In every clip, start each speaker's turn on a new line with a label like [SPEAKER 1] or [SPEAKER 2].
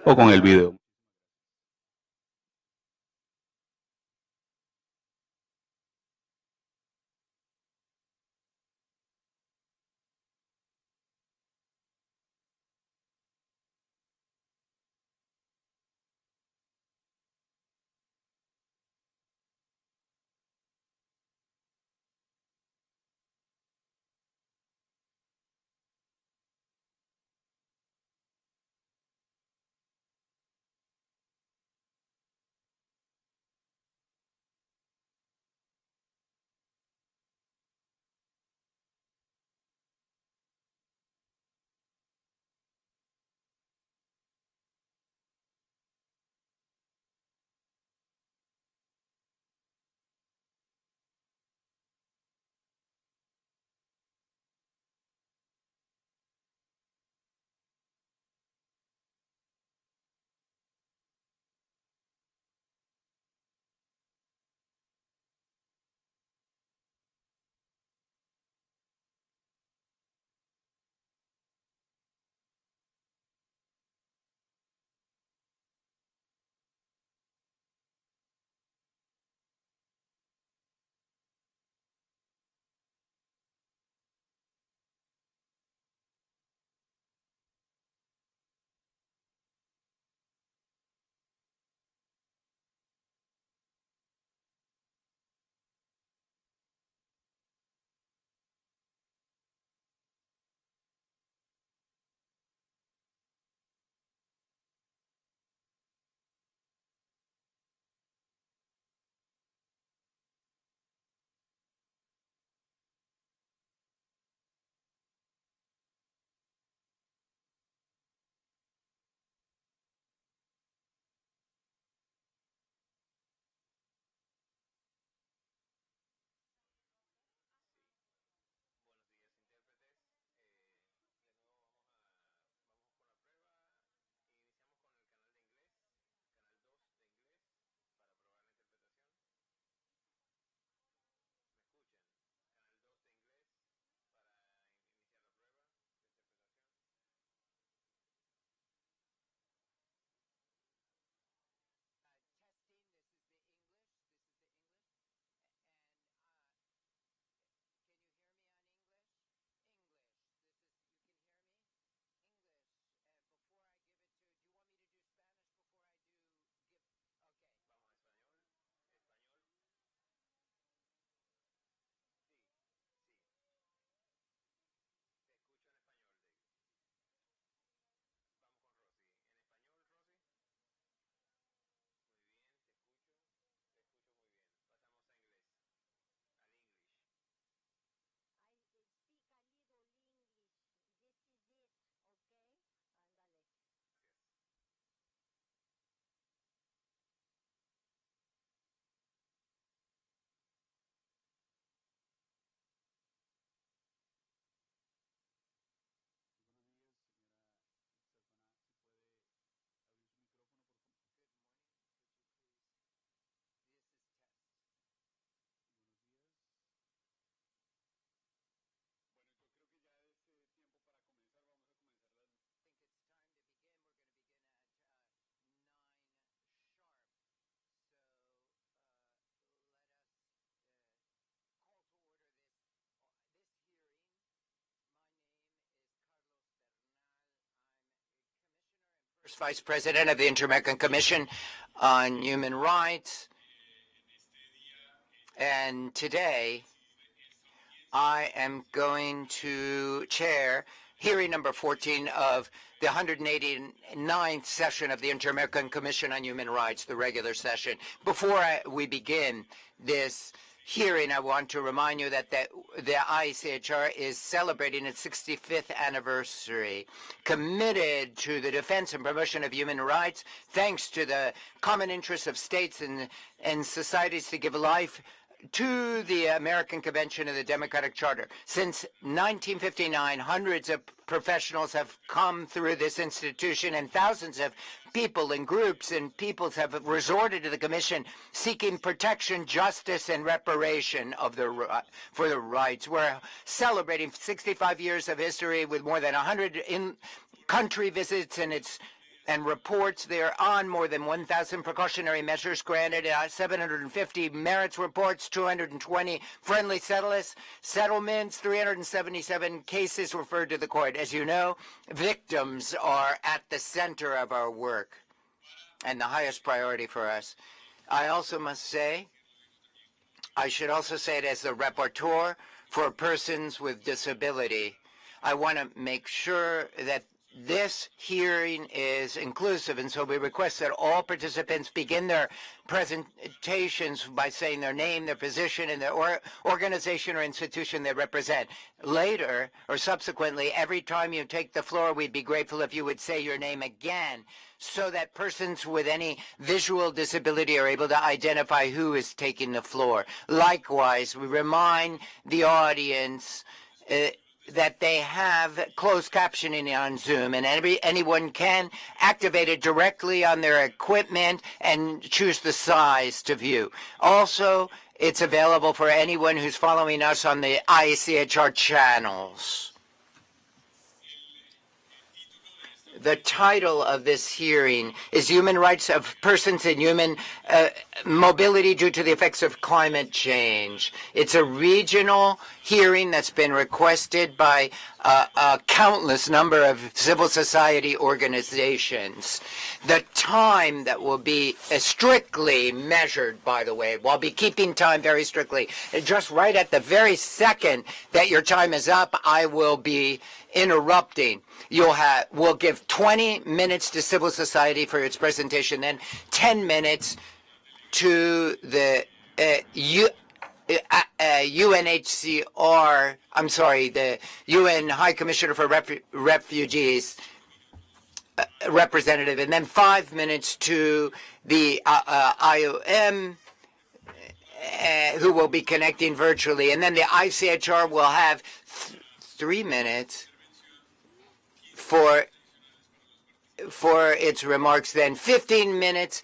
[SPEAKER 1] o con el video.
[SPEAKER 2] First Vice President of the Inter-American Commission on Human Rights. And today, I am going to chair hearing number 14 of the 189th session of the Inter-American Commission on Human Rights, the regular session. Before we begin this hearing, I want to remind you that the CIDH is celebrating its 65th anniversary, committed to the defense and promotion of human rights, thanks to the common interests of states and societies to give life to the American Convention and the Democratic Charter. Since 1959, hundreds of professionals have come through this institution, and thousands of people and groups and peoples have resorted to the Commission seeking protection, justice, and reparation of for the rights. We're celebrating 65 years of history with more than 100 in-country visits, and its and reports there on more than 1,000 precautionary measures granted, 750 merits reports, 220 friendly settlements, 377 cases referred to the court. As you know, victims are at the center of our work and the highest priority for us. I should also say it as the rapporteur for persons with disability. I want to make sure that this hearing is inclusive, and so we request that all participants begin their presentations by saying their name, their position, and their organization or institution they represent. Later, or subsequently, every time you take the floor, we'd be grateful if you would say your name again, so that persons with any visual disability are able to identify who is taking the floor. Likewise, we remind the audience that they have closed captioning on Zoom, and anyone can activate it directly on their equipment and choose the size to view. Also, it's available for anyone who's following us on the ICHR channels. The title of this hearing is Human Rights of Persons in Human Mobility Due to the Effects of Climate Change. It's a regional hearing that's been requested by a countless number of civil society organizations. The time that will be strictly measured, by the way, we'll be keeping time very strictly. Just right at the very second that your time is up, I will be interrupting. We'll give 20 minutes to civil society for its presentation, then 10 minutes to the UNHCR, the UN High Commissioner for Refugees representative, and then 5 minutes to the IOM, who will be connecting virtually, and then the ICHR will have 3 minutes for its remarks, then 15 minutes,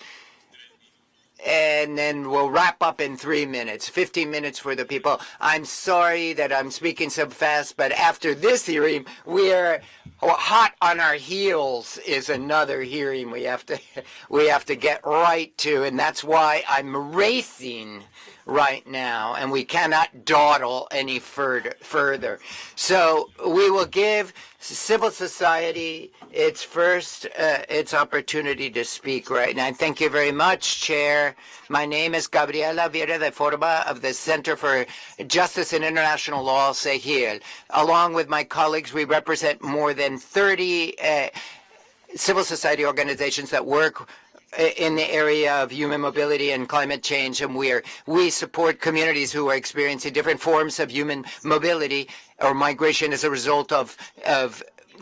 [SPEAKER 2] and then we'll wrap up in 3 minutes, 15 minutes for the people. I'm sorry that I'm speaking so fast, but after this hearing, we're hot on our heels is another hearing we have to get right to, and that's why I'm racing right now, and we cannot dawdle any further. So we will give civil society its opportunity to speak right now. Thank you very much, Chair. My name is Gabriela Vieira de Forba of the Center for Justice and International Law, CIDH. Along with my colleagues, we represent more than 30 civil society organizations that work in the area of human mobility and climate change, and we support communities who are experiencing different forms of human mobility or migration as a result of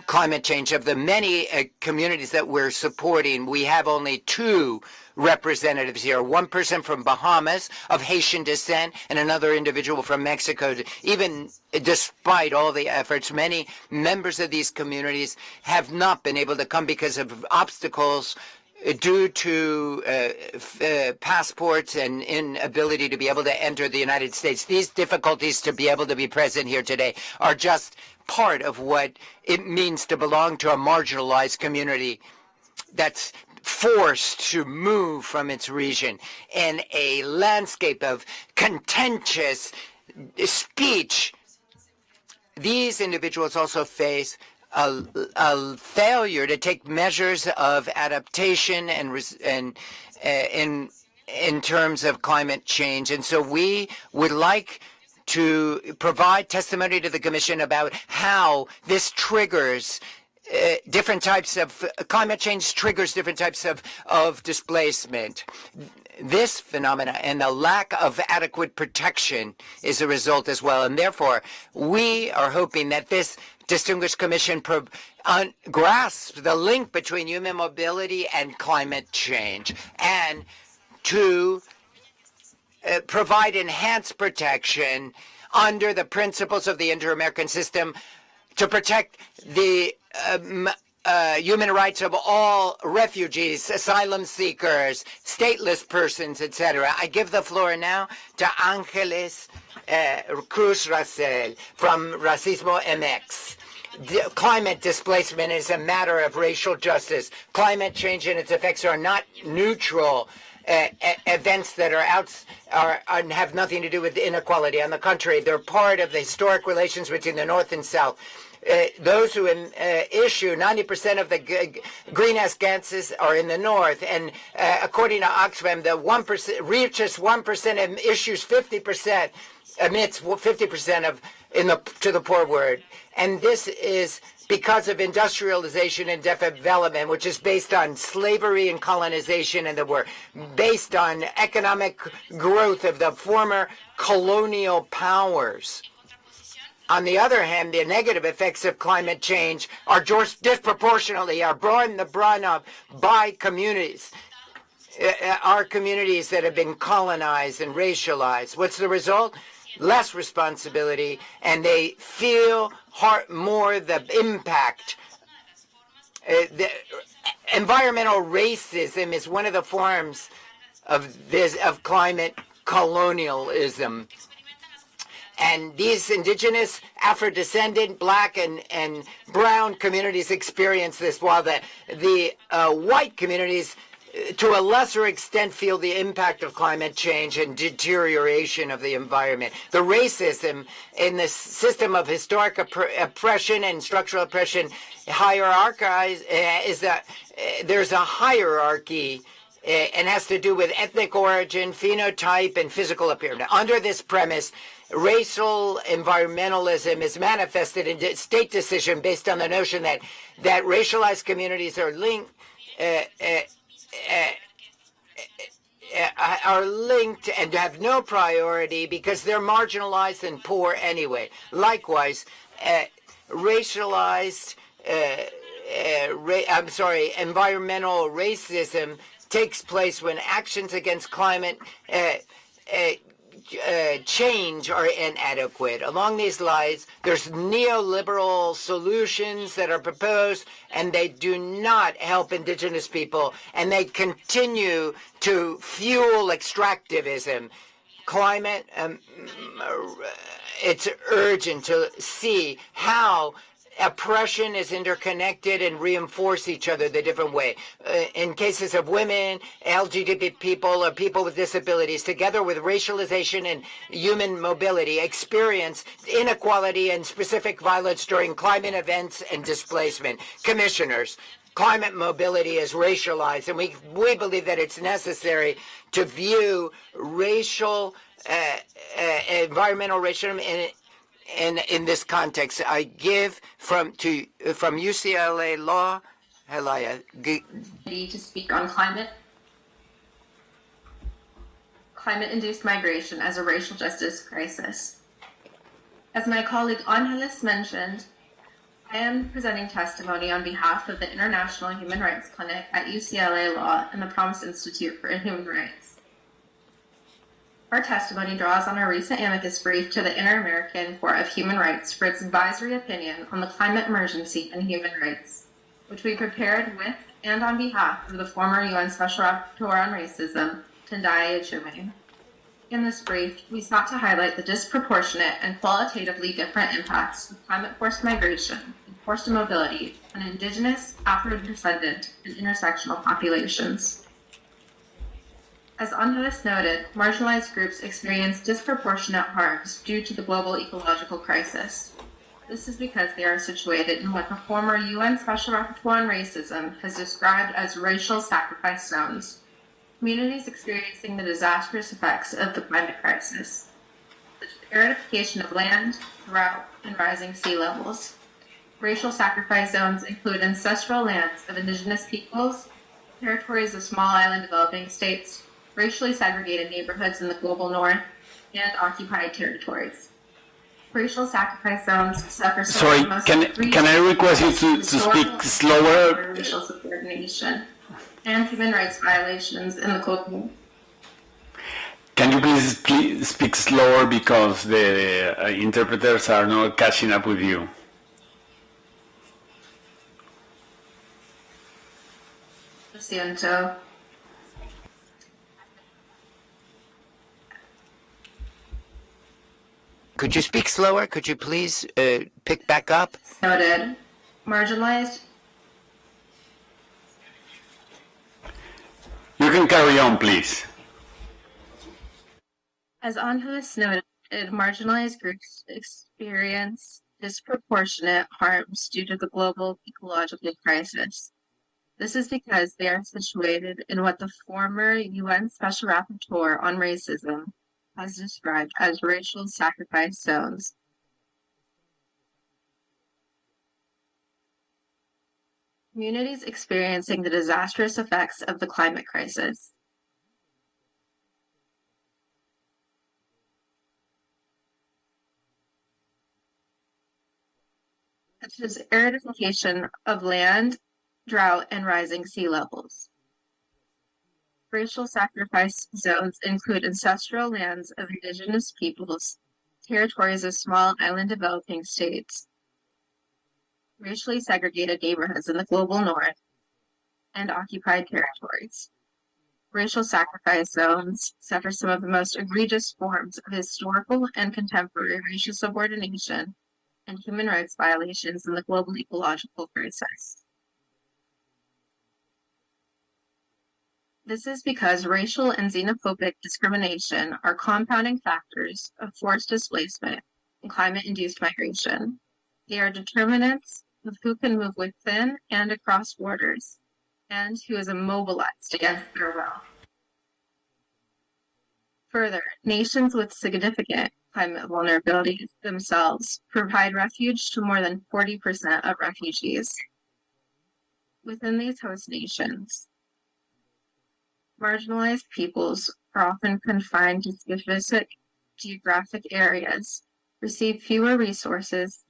[SPEAKER 2] climate change. Of the many communities that we're supporting, we have only 2 representatives here, one person from Bahamas of Haitian descent and another individual from Mexico. Even despite all the efforts, many members of these communities have not been able to come because of obstacles due to passports and inability to be able to enter the United States. These difficulties to be able to be present here today are just part of what it means to belong to a marginalized community that's forced to move from its region in a landscape of contentious speech. These individuals also face a failure to take measures of adaptation and in terms of climate change. And so we would like to provide testimony to the Commission about how this triggers different types of climate change triggers different types of displacement. This phenomena and the lack of adequate protection is a result as well. And therefore, we are hoping that this distinguished commission grasps the link between human mobility and climate change, and to provide enhanced protection under the principles of the Inter-American system to protect the human rights of all refugees, asylum seekers, stateless persons, etc. I give the floor now to Angeles Cruz Racel from Racismo MX. climate displacement is a matter of racial justice. Climate change and its effects are not neutral events that have nothing to do with inequality. On the contrary, they're part of the historic relations between the North and South. Those who issue 90% of the greenhouse gases are in the North, and according to Oxfam, the 1% richest 1% issues 50%, emits 50% of to the poor world, and this is because of industrialization and development, which is based on slavery and colonization, and that were based on economic growth of the former colonial powers. On the other hand, the negative effects of climate change are disproportionately brought up by communities. Our communities that have been colonized and racialized. What's the result? Less responsibility, and they feel more the impact. The environmental racism is one of the forms of climate colonialism. And these indigenous, Afro-descendant, black, and brown communities experience this, while the white communities, to a lesser extent, feel the impact of climate change and deterioration of the environment. The racism in the system of historic oppression and structural oppression hierarchies is that there's a hierarchy and has to do with ethnic origin, phenotype, and physical appearance. Under this premise, racial environmentalism is manifested in state decision based on the notion that racialized communities are linked and have no priority because they're marginalized and poor anyway. Likewise, environmental racism takes place when actions against climate change are inadequate. Along these lines, there's neoliberal solutions that are proposed, and they do not help indigenous people, and they continue to fuel extractivism. Climate, it's urgent to see how oppression is interconnected and reinforce each other the different way. In cases of women, LGBT people, or people with disabilities, together with racialization and human mobility, experience inequality and specific violence during climate events and displacement. Commissioners, climate mobility is racialized, and we believe that it's necessary to view environmental racism in this context. I give from UCLA Law, Helaya.
[SPEAKER 1] To speak on climate-induced migration as a racial justice crisis. As my colleague Angeles mentioned, I am presenting testimony on behalf of the International Human Rights Clinic at UCLA Law and the Promise Institute for Human Rights. Our testimony draws on our recent amicus brief to the Inter-American Court of Human Rights for its advisory opinion on the climate emergency and human rights, which we prepared with and on behalf of the former UN Special Rapporteur on Racism, Tendai Achiume. In this brief, we sought to highlight the disproportionate and qualitatively different impacts of climate-forced migration and forced mobility on indigenous, Afro-descendant, and intersectional populations. As Angeles noted, marginalized groups experience disproportionate harms due to the global ecological crisis. This is because they are situated in what the former UN Special Rapporteur on Racism has described as racial sacrifice zones, communities experiencing the disastrous effects of the climate crisis, such as aridification of land, drought, and rising sea levels. Racial sacrifice zones include ancestral lands of indigenous peoples, territories of small island developing states, racially segregated neighborhoods in the global north, and occupied territories. Racial sacrifice zones suffer
[SPEAKER 3] Sorry, can I request you to speak slower?
[SPEAKER 1] Racial subordination and human rights violations in the global.
[SPEAKER 3] Can you please speak slower because the interpreters are not catching up with you?
[SPEAKER 1] Lo siento.
[SPEAKER 2] Could you speak slower? Could you please pick back up?
[SPEAKER 1] Noted. Marginalized.
[SPEAKER 3] You can carry on, please.
[SPEAKER 1] As Angeles noted, marginalized groups experience disproportionate harms due to the global ecological crisis. This is because they are situated in what the former UN Special Rapporteur on Racism has described as racial sacrifice zones. Communities experiencing the disastrous effects of the climate crisis. Such as aridification of land, drought, and rising sea levels. Racial sacrifice zones include ancestral lands of indigenous peoples, territories of small island developing states, racially segregated neighborhoods in the global north, and occupied territories. Racial sacrifice zones suffer some of the most egregious forms of historical and contemporary racial subordination and human rights violations in the global ecological crisis. This is because racial and xenophobic discrimination are compounding factors of forced displacement and climate-induced migration. They are determinants of who can move within and across borders, and who is immobilized against their will. Further, nations with significant climate vulnerability themselves provide refuge to more than 40% of refugees. Within these host nations, marginalized peoples are often confined to specific geographic areas, receive fewer resources,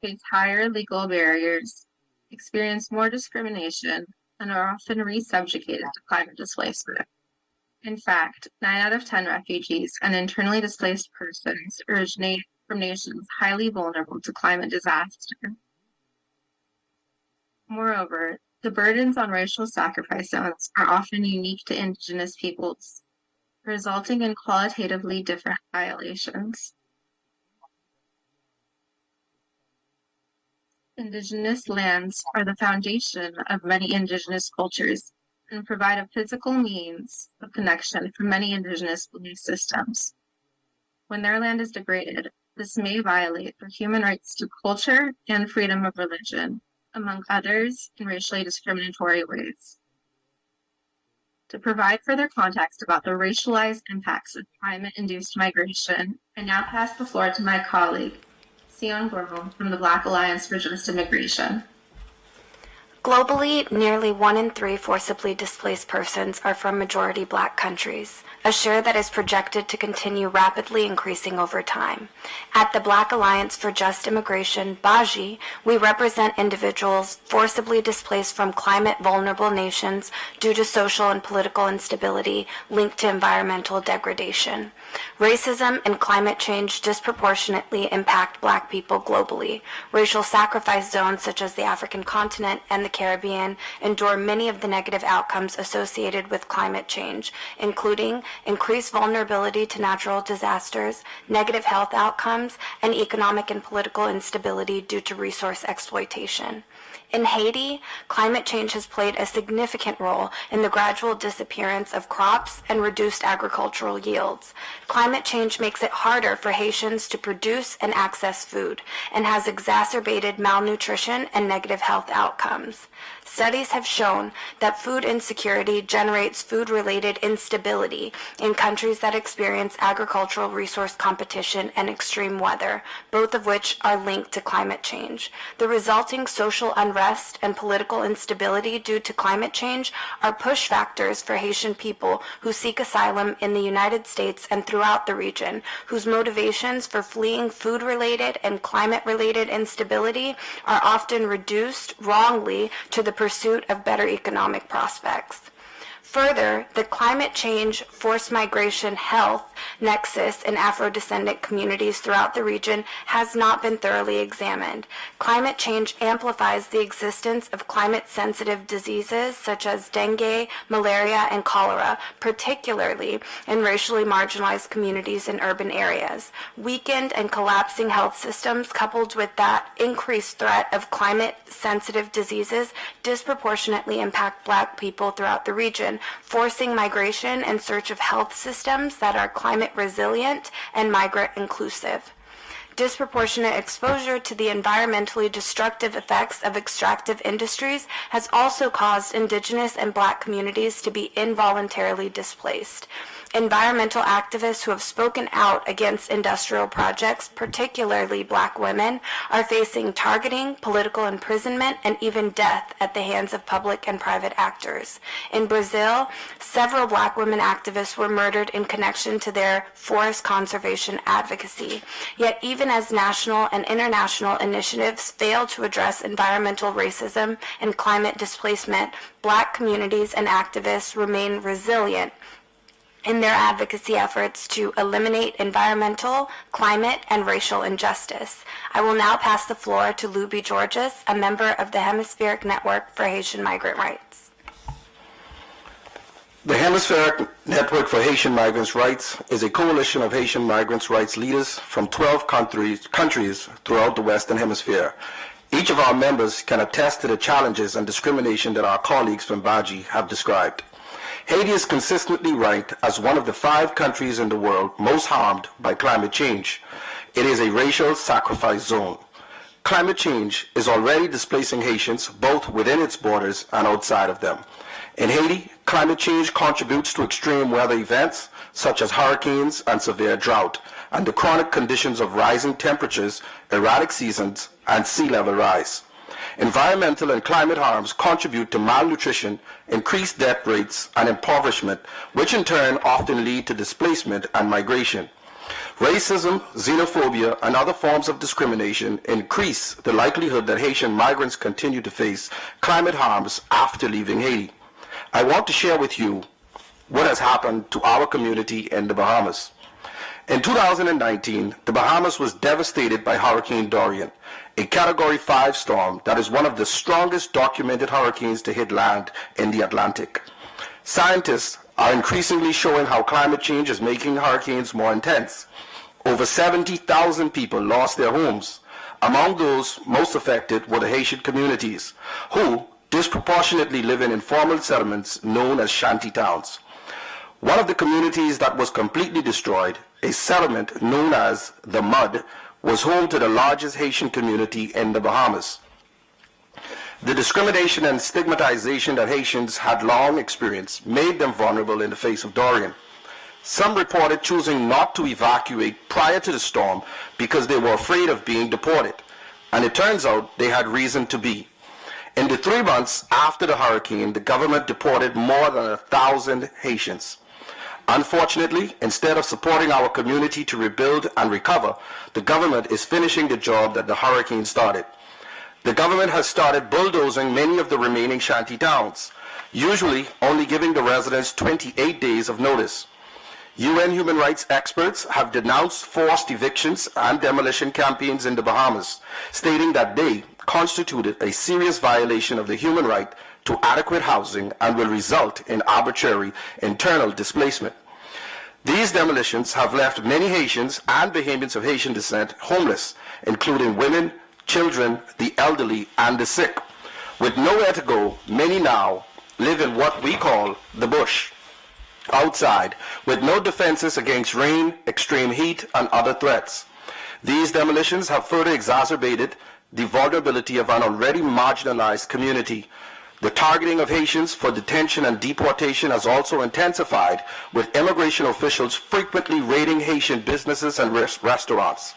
[SPEAKER 1] face higher legal barriers, experience more discrimination, and are often re-subjugated to climate displacement. In fact, 9 out of 10 refugees and internally displaced persons originate from nations highly vulnerable to climate disaster. Moreover, the burdens on racial sacrifice zones are often unique to indigenous peoples, resulting in qualitatively different violations. Indigenous lands are the foundation of many indigenous cultures and provide a physical means of connection for many indigenous belief systems. When their land is degraded, this may violate their human rights to culture and freedom of religion, among others, in racially discriminatory ways. To provide further context about the racialized impacts of climate-induced migration, I now pass the floor to my colleague, Sion Gormel from the Black Alliance for Just Immigration.
[SPEAKER 4] Globally, nearly 1 in 3 forcibly displaced persons are from majority Black countries, a share that is projected to continue rapidly increasing over time. At the Black Alliance for Just Immigration, BAJI, we represent individuals forcibly displaced from climate-vulnerable nations due to social and political instability linked to environmental degradation. Racism and climate change disproportionately impact Black people globally. Racial sacrifice zones such as the African continent and the Caribbean endure many of the negative outcomes associated with climate change, including increased vulnerability to natural disasters, negative health outcomes, and economic and political instability due to resource exploitation. In Haiti, climate change has played a significant role in the gradual disappearance of crops and reduced agricultural yields. Climate change makes it harder for Haitians to produce and access food, and has exacerbated malnutrition and negative health outcomes. Studies have shown that food insecurity generates food-related instability in countries that experience agricultural resource competition and extreme weather, both of which are linked to climate change. The resulting social unrest and political instability due to climate change are push factors for Haitian people who seek asylum in the United States and throughout the region, whose motivations for fleeing food-related and climate-related instability are often reduced wrongly to the pursuit of better economic prospects. Further, the climate change, forced migration, health nexus in Afro-descendant communities throughout the region has not been thoroughly examined. Climate change amplifies the existence of climate-sensitive diseases such as dengue, malaria, and cholera, particularly in racially marginalized communities in urban areas. Weakened and collapsing health systems, coupled with that increased threat of climate-sensitive diseases, disproportionately impact Black people throughout the region, forcing migration in search of health systems that are climate resilient and migrant inclusive. Disproportionate exposure to the environmentally destructive effects of extractive industries has also caused Indigenous and Black communities to be involuntarily displaced. Environmental activists who have spoken out against industrial projects, particularly Black women, are facing targeting, political imprisonment, and even death at the hands of public and private actors. In Brazil, several Black women activists were murdered in connection to their forest conservation advocacy. Yet even as national and international initiatives fail to address environmental racism and climate displacement, Black communities and activists remain resilient in their advocacy efforts to eliminate environmental, climate, and racial injustice. I will now pass the floor to Lou B. Georges, a member of the Hemispheric Network for Haitian Migrant Rights.
[SPEAKER 5] The Hemispheric Network for Haitian Migrants' Rights is a coalition of Haitian migrants' rights leaders from 12 countries throughout the Western Hemisphere. Each of our members can attest to the challenges and discrimination that our colleagues from Baji have described. Haiti is consistently ranked as one of the 5 countries in the world most harmed by climate change. It is a racial sacrifice zone. Climate change is already displacing Haitians both within its borders and outside of them. In Haiti, climate change contributes to extreme weather events such as hurricanes and severe drought, and the chronic conditions of rising temperatures, erratic seasons, and sea level rise. Environmental and climate harms contribute to malnutrition, increased death rates, and impoverishment, which in turn often lead to displacement and migration. Racism, xenophobia, and other forms of discrimination increase the likelihood that Haitian migrants continue to face climate harms after leaving Haiti. I want to share with you what has happened to our community in the Bahamas. In 2019, the Bahamas was devastated by Hurricane Dorian, a Category 5 storm that is one of the strongest documented hurricanes to hit land in the Atlantic. Scientists are increasingly showing how climate change is making hurricanes more intense. Over 70,000 people lost their homes. Among those most affected were the Haitian communities, who disproportionately live in informal settlements known as shanty towns. One of the communities that was completely destroyed, a settlement known as the Mud, was home to the largest Haitian community in the Bahamas. The discrimination and stigmatization that Haitians had long experienced made them vulnerable in the face of Dorian. Some reported choosing not to evacuate prior to the storm because they were afraid of being deported, and it turns out they had reason to be. In the 3 months after the hurricane, the government deported more than 1,000 Haitians. Unfortunately, instead of supporting our community to rebuild and recover, the government is finishing the job that the hurricane started. The government has started bulldozing many of the remaining shanty towns, usually only giving the residents 28 days of notice. UN human rights experts have denounced forced evictions and demolition campaigns in the Bahamas, stating that they constituted a serious violation of the human right to adequate housing and will result in arbitrary internal displacement. These demolitions have left many Haitians and Bahamians of Haitian descent homeless, including women, children, the elderly, and the sick. With nowhere to go, many now live in what we call the bush, outside, with no defenses against rain, extreme heat, and other threats. These demolitions have further exacerbated the vulnerability of an already marginalized community. The targeting of Haitians for detention and deportation has also intensified, with immigration officials frequently raiding Haitian businesses and restaurants.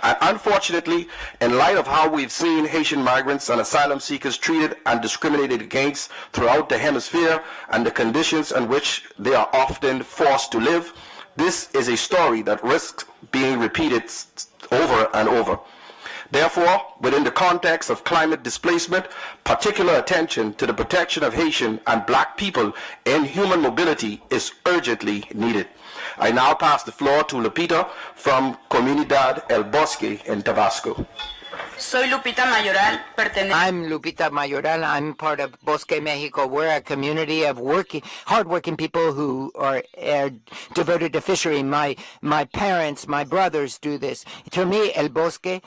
[SPEAKER 5] And unfortunately, in light of how we've seen Haitian migrants and asylum seekers treated and discriminated against throughout the hemisphere and the conditions in which they are often forced to live, this is a story that risks being repeated over and over. Therefore, within the context of climate displacement, particular attention to the protection of Haitian and Black people in human mobility is urgently needed. I now pass the floor to Lupita from Comunidad El Bosque in Tabasco.
[SPEAKER 6] Soy Lupita Mayoral,
[SPEAKER 2] I'm Lupita Mayoral. I'm part of Bosque Mexico. We're a community of hardworking people who are devoted to fishery. My parents, my brothers do this. To me, El Bosque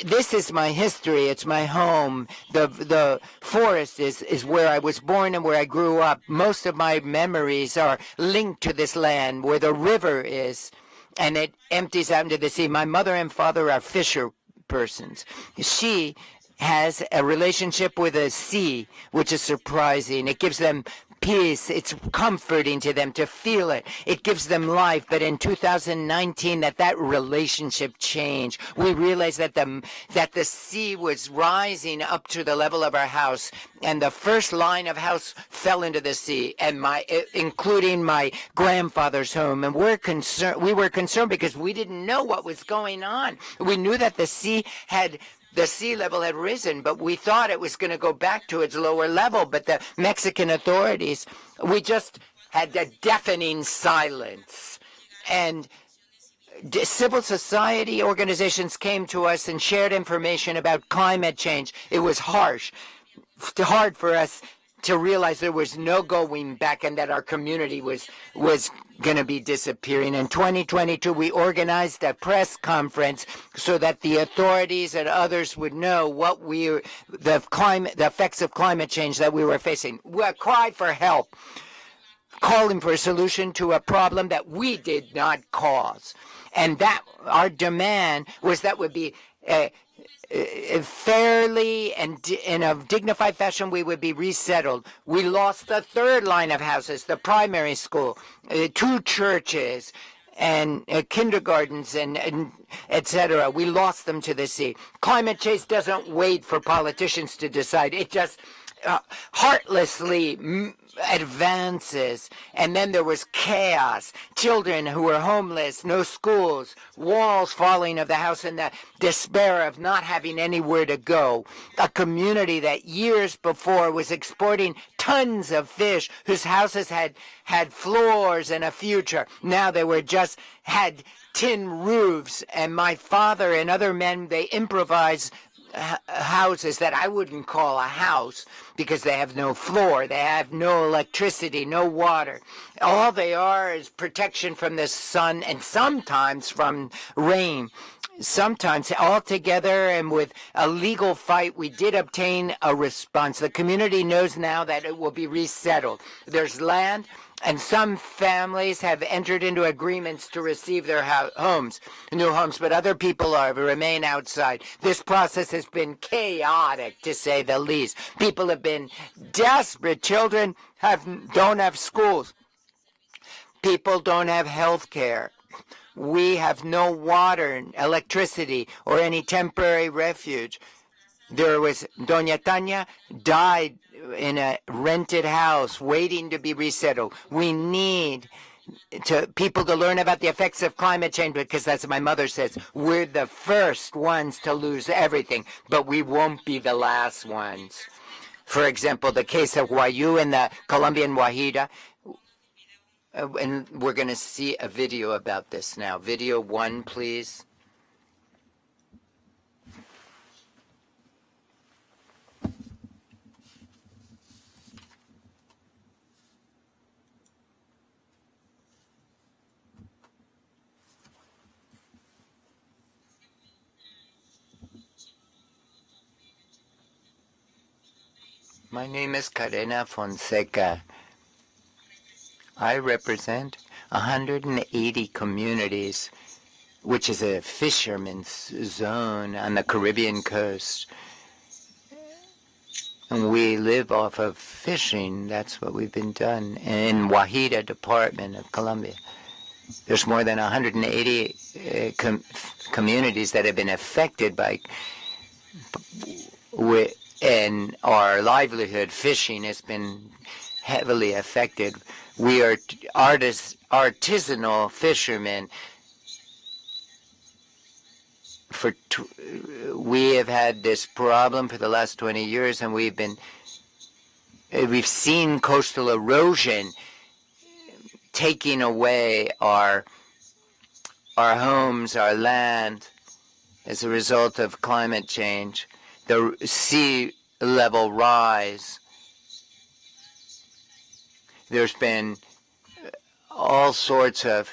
[SPEAKER 2] this is my history. It's my home. The forest is where I was born and where I grew up. Most of my memories are linked to this land where the river is, and it empties out into the sea. My mother and father are fisher persons. She has a relationship with the sea, which is surprising. It gives them peace. It's comforting to them to feel it. It gives them life. But in 2019, that relationship changed. We realized that the sea was rising up to the level of our house, and the first line of house fell into the sea, and including my grandfather's home. And we were concerned because we didn't know what was going on. We knew that the sea level had risen, but we thought it was going to go back to its lower level. But the Mexican authorities, we just had a deafening silence. And civil society organizations came to us and shared information about climate change. It was hard for us to realize there was no going back and that our community was going to be disappearing. In 2022, we organized a press conference so that the authorities and others would know what the effects of climate change that we were facing. We cried for help, calling for a solution to a problem that we did not cause. And that our demand was that would be fairly and in a dignified fashion, we would be resettled. We lost the third line of houses, the primary school, 2 churches, and kindergartens, and etc. We lost them to the sea. Climate change doesn't wait for politicians to decide. It just heartlessly advances. And then there was chaos, children who were homeless, no schools, walls falling of the house, and the despair of not having anywhere to go. A community that years before was exporting tons of fish, whose houses had floors and a future. Now they had tin roofs, and my father and other men, they improvised houses that I wouldn't call a house because they have no floor, they have no electricity, no water. All they are is protection from the sun and sometimes from rain. Sometimes all together, and with a legal fight, we did obtain a response. The community knows now that it will be resettled. There's land, and some families have entered into agreements to receive their new homes, but other people remain outside. This process has been chaotic, to say the least. People have been desperate. Children don't have schools. People don't have health care. We have no water, electricity, or any temporary refuge. Doña Tanya died in a rented house waiting to be resettled. We need people to learn about the effects of climate change, because as my mother says, we're the first ones to lose everything, but we won't be the last ones. For example, the case of Guayú in the Colombian Guajira, and we're going to see a video about this now. Video 1, please. My name is Karena Fonseca. I represent 180 communities, which is a fisherman's zone on the Caribbean coast. And we live off of fishing. That's what we've been done in Guajira department of Colombia. There's more than 180 communities that have been affected by, and our livelihood, fishing, has been heavily affected. We are artisanal fishermen, we have had this problem for the last 20 years, and we've seen coastal erosion taking away our homes, our land, as a result of climate change, the sea level rise. There's been all sorts of.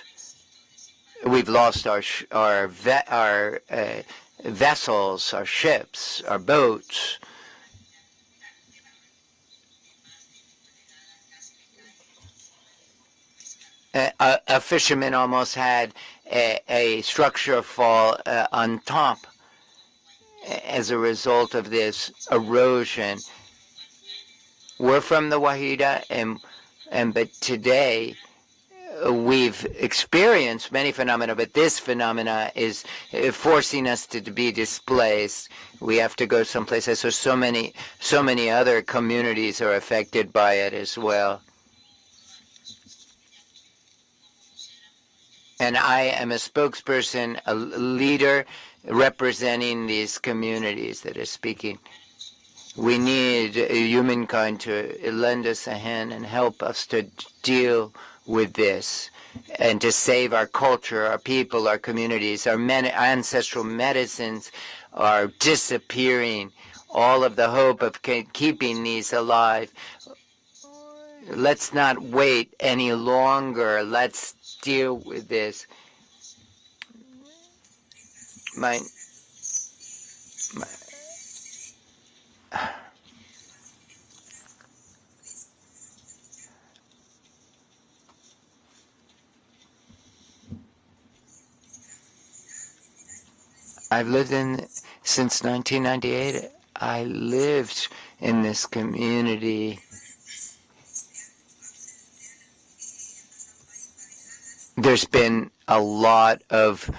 [SPEAKER 2] We've lost our vessels, our ships, our boats. A fisherman almost had a structure fall on top as a result of this erosion. We're from the Wahida, but today we've experienced many phenomena, but this phenomena is forcing us to be displaced. We have to go someplace else. So many other communities are affected by it as well. And I am a spokesperson, a leader representing these communities that are speaking. We need humankind to lend us a hand and help us to deal with this and to save our culture, our people, our communities. Our ancestral medicines are disappearing. All of the hope of keeping these alive. Let's not wait any longer. Let's deal with this. I've lived since 1998. I lived in this community. There's been a lot of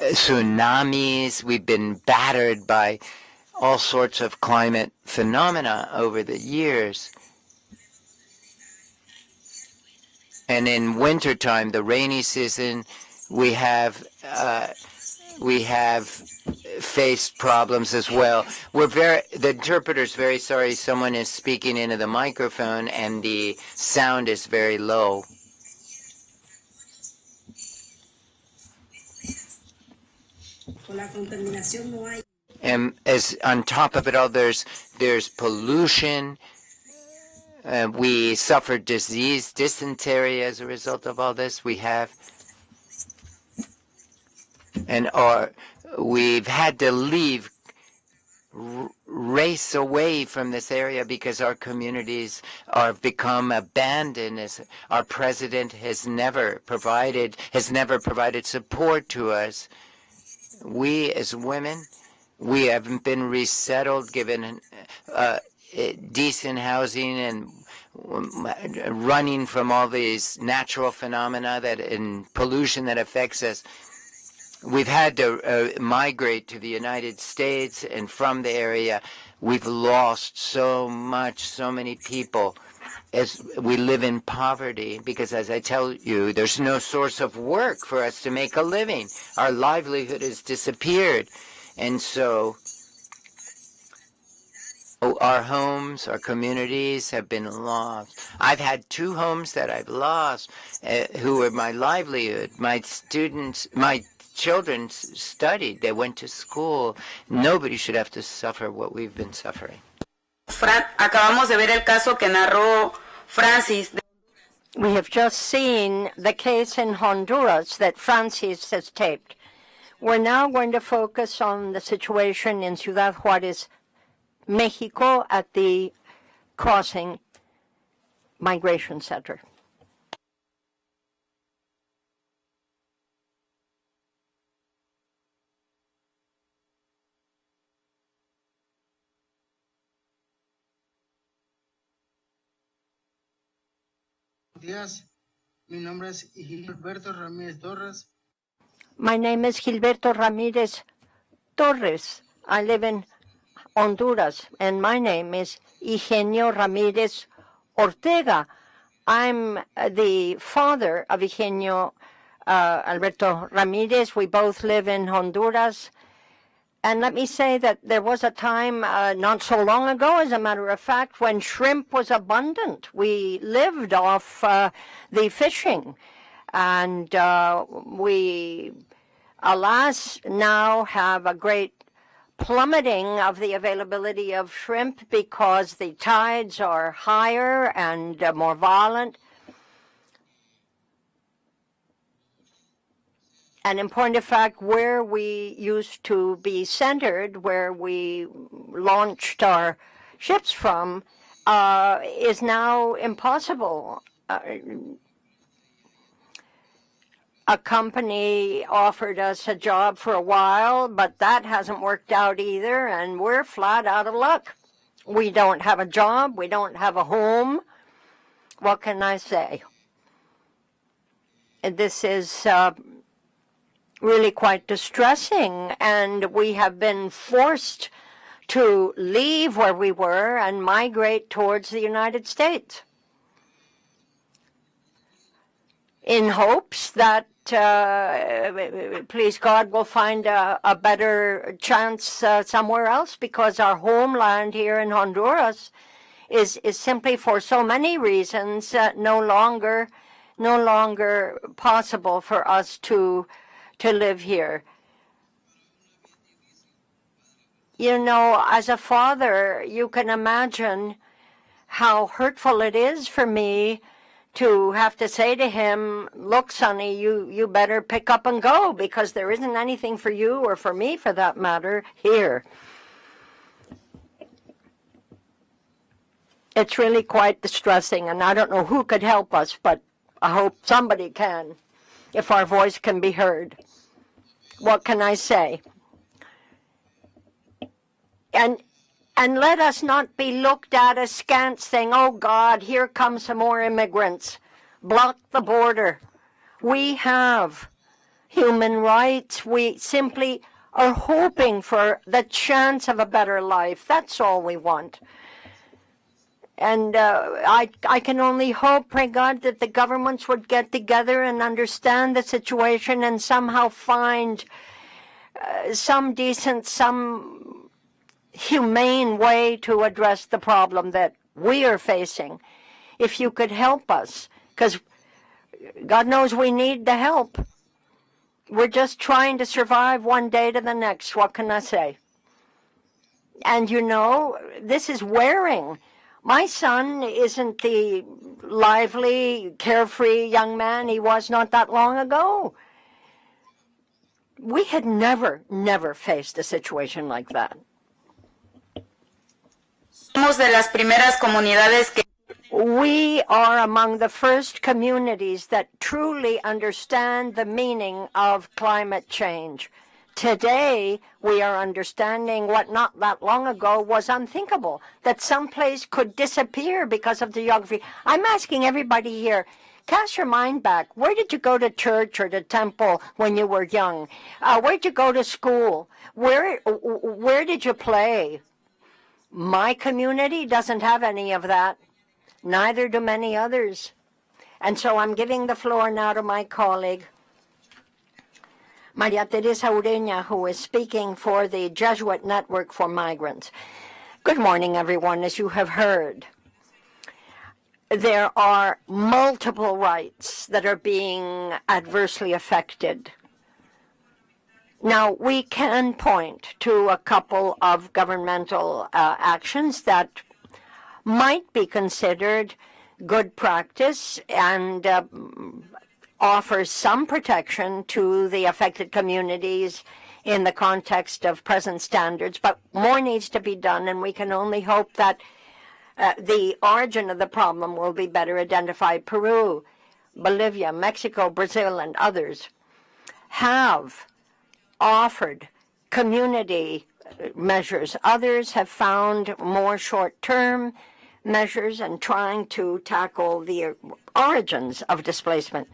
[SPEAKER 2] tsunamis. We've been battered by all sorts of climate phenomena over the years. And in wintertime, the rainy season, we have faced problems as well. The interpreter's very sorry. Someone is speaking into the microphone and the sound is very low. And as on top of it all, there's pollution. We suffered disease, dysentery as a result of all this. We've had to race away from this area because our communities have become abandoned. Our president has never provided support to us. We as women, we haven't been resettled, given decent housing, and running from all these natural phenomena and pollution that affects us. We've had to migrate to the United States, and from the area, we've lost so many people as we live in poverty, because as I tell you, there's no source of work for us to make a living. Our livelihood has disappeared. And so our homes, our communities have been lost. I've had 2 homes that I've lost, who were my livelihood. My children studied. They went to school. Nobody should have to suffer what we've been suffering.
[SPEAKER 6] Acabamos de ver el caso que narró Francis.
[SPEAKER 7] We have just seen the case in Honduras that Francis has taped. We're now going to focus on the situation in Ciudad Juárez, Mexico, at the Crossing Migration Center.
[SPEAKER 8] Días. Mi nombre es Gilberto Ramírez Torres.
[SPEAKER 7] My name is Gilberto Ramirez Torres. I live in Honduras, and my name is Eugenio Ramirez Ortega. I'm the father of Eugenio Alberto Ramirez. We both live in Honduras. And let me say that there was a time not so long ago, as a matter of fact, when shrimp was abundant. We lived off the fishing. And we, alas, now have a great plummeting of the availability of shrimp because the tides are higher and more violent. And in point of fact, where we used to be centered, where we launched our ships from, is now impossible. A company offered us a job for a while, but that hasn't worked out either, and we're flat out of luck. We don't have a job. We don't have a home. What can I say? This is really quite distressing, and we have been forced to leave where we were and migrate towards the United States in hopes that, please God, we'll find a better chance somewhere else, because our homeland here in Honduras is simply, for so many reasons, no longer possible for us to live here. You know, as a father, you can imagine how hurtful it is for me to have to say to him, look, Sonny, you better pick up and go, because there isn't anything for you, or for me for that matter, here. It's really quite distressing, and I don't know who could help us, but I hope somebody can, if our voice can be heard. What can I say? And let us not be looked at askance, saying, oh God, here come some more immigrants. Block the border. We have human rights. We simply are hoping for the chance of a better life. That's all we want. And I can only hope, pray God, that the governments would get together and understand the situation and somehow find some decent, some humane way to address the problem that we are facing. If you could help us, because God knows we need the help. We're just trying to survive one day to the next. What can I say? And you know, this is wearing. My son isn't the lively, carefree young man he was not that long ago. We had never faced a situation like that.
[SPEAKER 6] Somos de las primeras comunidades que
[SPEAKER 7] We are among the first communities that truly understand the meaning of climate change. Today, we are understanding what not that long ago was unthinkable, that some place could disappear because of the geography. I'm asking everybody here, cast your mind back. Where did you go to church or to temple when you were young? Where did you go to school? Where did you play? My community doesn't have any of that. Neither do many others. And so I'm giving the floor now to my colleague, Maria Teresa Ureña, who is speaking for the Jesuit Network for Migrants. Good morning, everyone. As you have heard, there are multiple rights that are being adversely affected. Now, we can point to a couple of governmental actions that might be considered good practice and offer some protection to the affected communities in the context of present standards, but more needs to be done, and we can only hope that the origin of the problem will be better identified. Peru, Bolivia, Mexico, Brazil, and others have offered community measures. Others have found more short-term measures and trying to tackle the origins of displacement.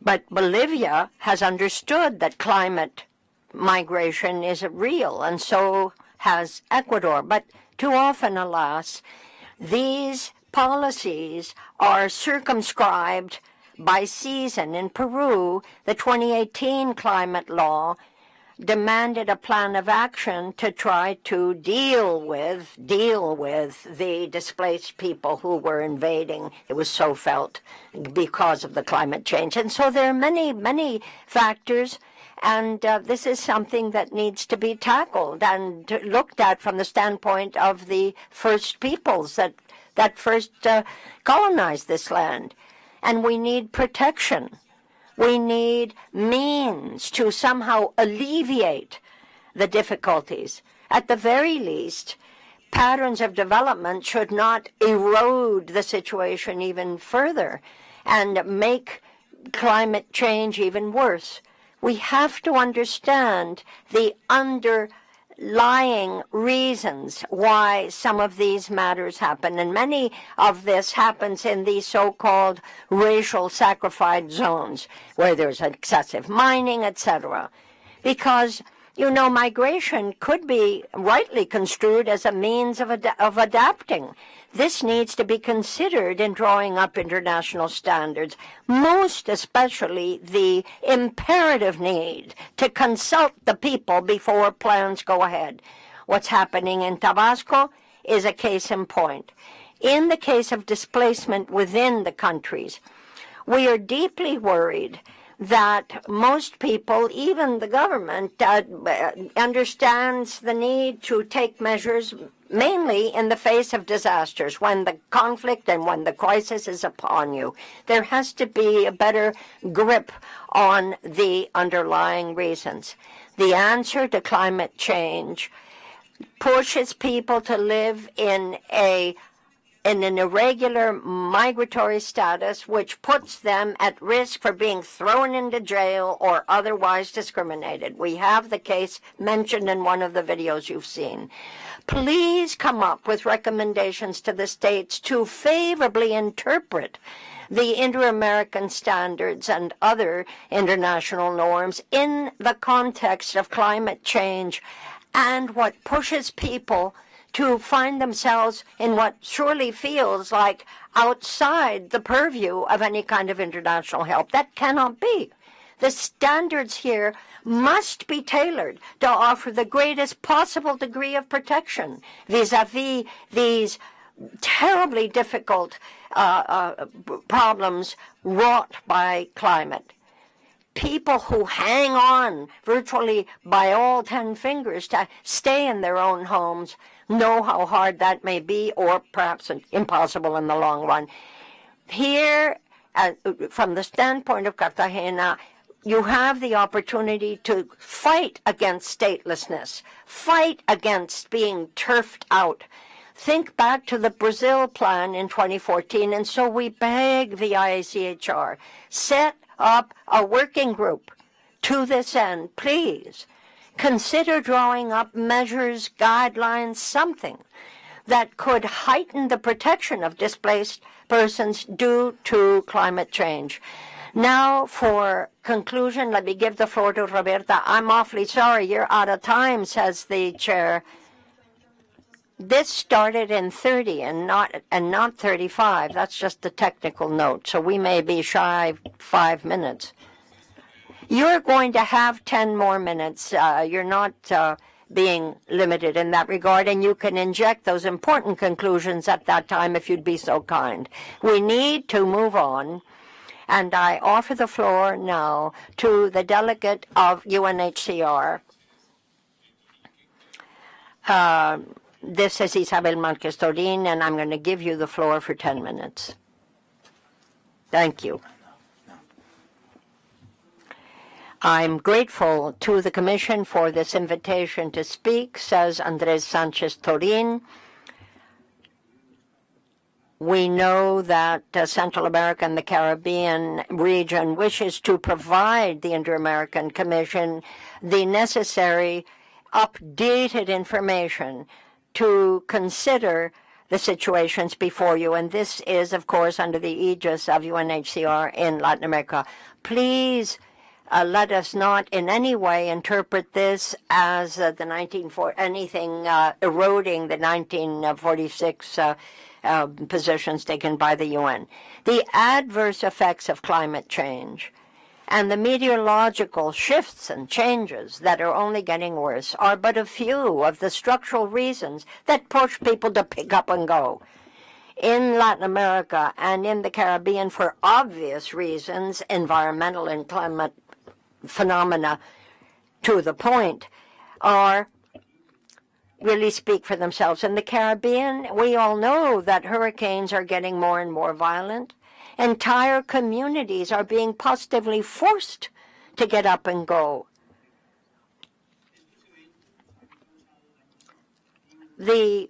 [SPEAKER 7] But Bolivia has understood that climate migration is real, and so has Ecuador. But too often, alas, these policies are circumscribed by season. In Peru, the 2018 climate law demanded a plan of action to try to deal with the displaced people who were invading. It was so felt because of the climate change. And so there are many factors, and this is something that needs to be tackled and looked at from the standpoint of the first peoples that first colonized this land. And we need protection. We need means to somehow alleviate the difficulties. At the very least, patterns of development should not erode the situation even further and make climate change even worse. We have to understand the underlying reasons why some of these matters happen, and many of this happens in these so-called racial sacrifice zones where there's excessive mining, etc. Because, migration could be rightly construed as a means of adapting. This needs to be considered in drawing up international standards, most especially the imperative need to consult the people before plans go ahead. What's happening in Tabasco is a case in point. In the case of displacement within the countries, we are deeply worried that most people, even the government, understands the need to take measures mainly in the face of disasters, when the conflict and when the crisis is upon you. There has to be a better grip on the underlying reasons. The answer to climate change pushes people to live in an irregular migratory status, which puts them at risk for being thrown into jail or otherwise discriminated. We have the case mentioned in one of the videos you've seen. Please come up with recommendations to the states to favorably interpret the Inter-American standards and other international norms in the context of climate change and what pushes people to find themselves in what surely feels like outside the purview of any kind of international help. That cannot be. The standards here must be tailored to offer the greatest possible degree of protection vis-a-vis these terribly difficult problems wrought by climate. People who hang on virtually by all 10 fingers to stay in their own homes know how hard that may be, or perhaps impossible in the long run. Here, from the standpoint of Cartagena, you have the opportunity to fight against statelessness, fight against being turfed out. Think back to the Brazil plan in 2014, and so we beg the IACHR, set up a working group to this end, please. Consider drawing up measures, guidelines, something that could heighten the protection of displaced persons due to climate change. Now, for conclusion, let me give the floor to Roberta. I'm awfully sorry, you're out of time, says the chair. This started in 30 and not 35. That's just a technical note, so we may be shy 5 minutes. You're going to have 10 more minutes. You're not being limited in that regard, and you can inject those important conclusions at that time if you'd be so kind. We need to move on, and I offer the floor now to the delegate of UNHCR. This is Isabel Marquez Torin, and I'm going to give you the floor for 10 minutes. Thank you. I'm grateful to the Commission for this invitation to speak, says Andres Sanchez Torin. We know that Central America and the Caribbean region wishes to provide the Inter-American Commission the necessary updated information to consider the situations before you, and this is, of course, under the aegis of UNHCR in Latin America. Please let us not in any way interpret this as eroding the 1946 positions taken by the UN. The adverse effects of climate change and the meteorological shifts and changes that are only getting worse are but a few of the structural reasons that push people to pick up and go. In Latin America and in the Caribbean, for obvious reasons, environmental and climate phenomena to the point are really speak for themselves. In the Caribbean, we all know that hurricanes are getting more and more violent. Entire communities are being positively forced to get up and go. The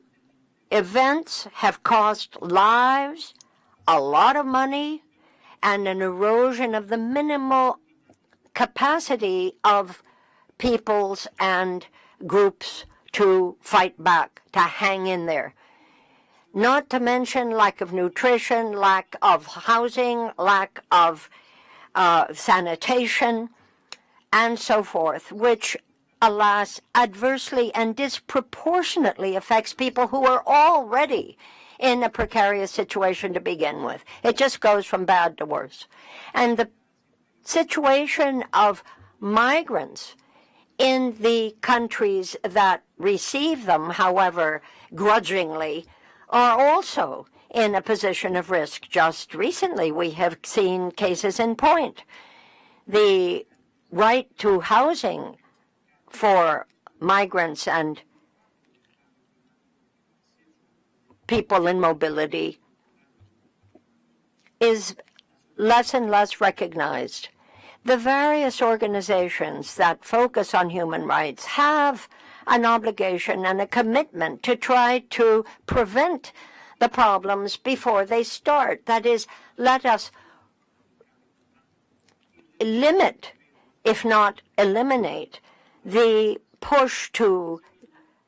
[SPEAKER 7] events have cost lives, a lot of money, and an erosion of the minimal capacity of peoples and groups to fight back, to hang in there. Not to mention lack of nutrition, lack of housing, lack of sanitation, and so forth, which, alas, adversely and disproportionately affects people who are already in a precarious situation to begin with. It just goes from bad to worse. And the situation of migrants in the countries that receive them, however grudgingly, are also in a position of risk. Just recently, we have seen cases in point. The right to housing for migrants and people in mobility is less and less recognized. The various organizations that focus on human rights have an obligation and a commitment to try to prevent the problems before they start. That is, let us limit, if not eliminate, the push to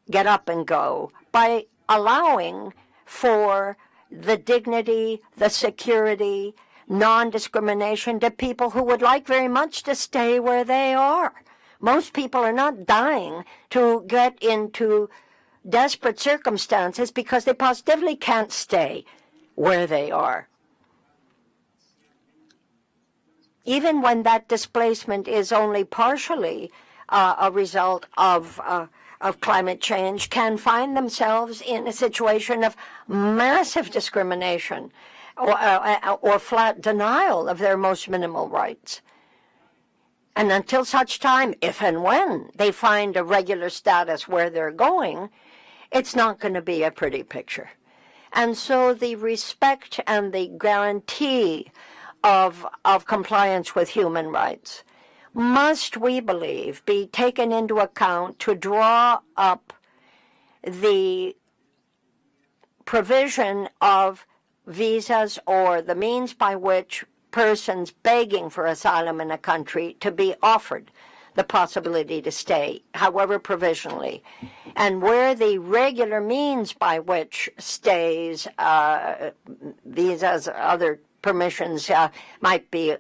[SPEAKER 7] get up and go by allowing for the dignity, the security, non-discrimination to people who would like very much to stay where they are. Most people are not dying to get into desperate circumstances because they positively can't stay where they are. Even when that displacement is only partially a result of climate change, can find themselves in a situation of massive discrimination or flat denial of their most minimal rights. And until such time, if and when they find a regular status where they're going, it's not going to be a pretty picture. And so the respect and the guarantee of compliance with human rights must, we believe, be taken into account to draw up the provision of visas or the means by which persons begging for asylum in a country to be offered the possibility to stay, however provisionally. And where the regular means by which stays, visas, other permissions might be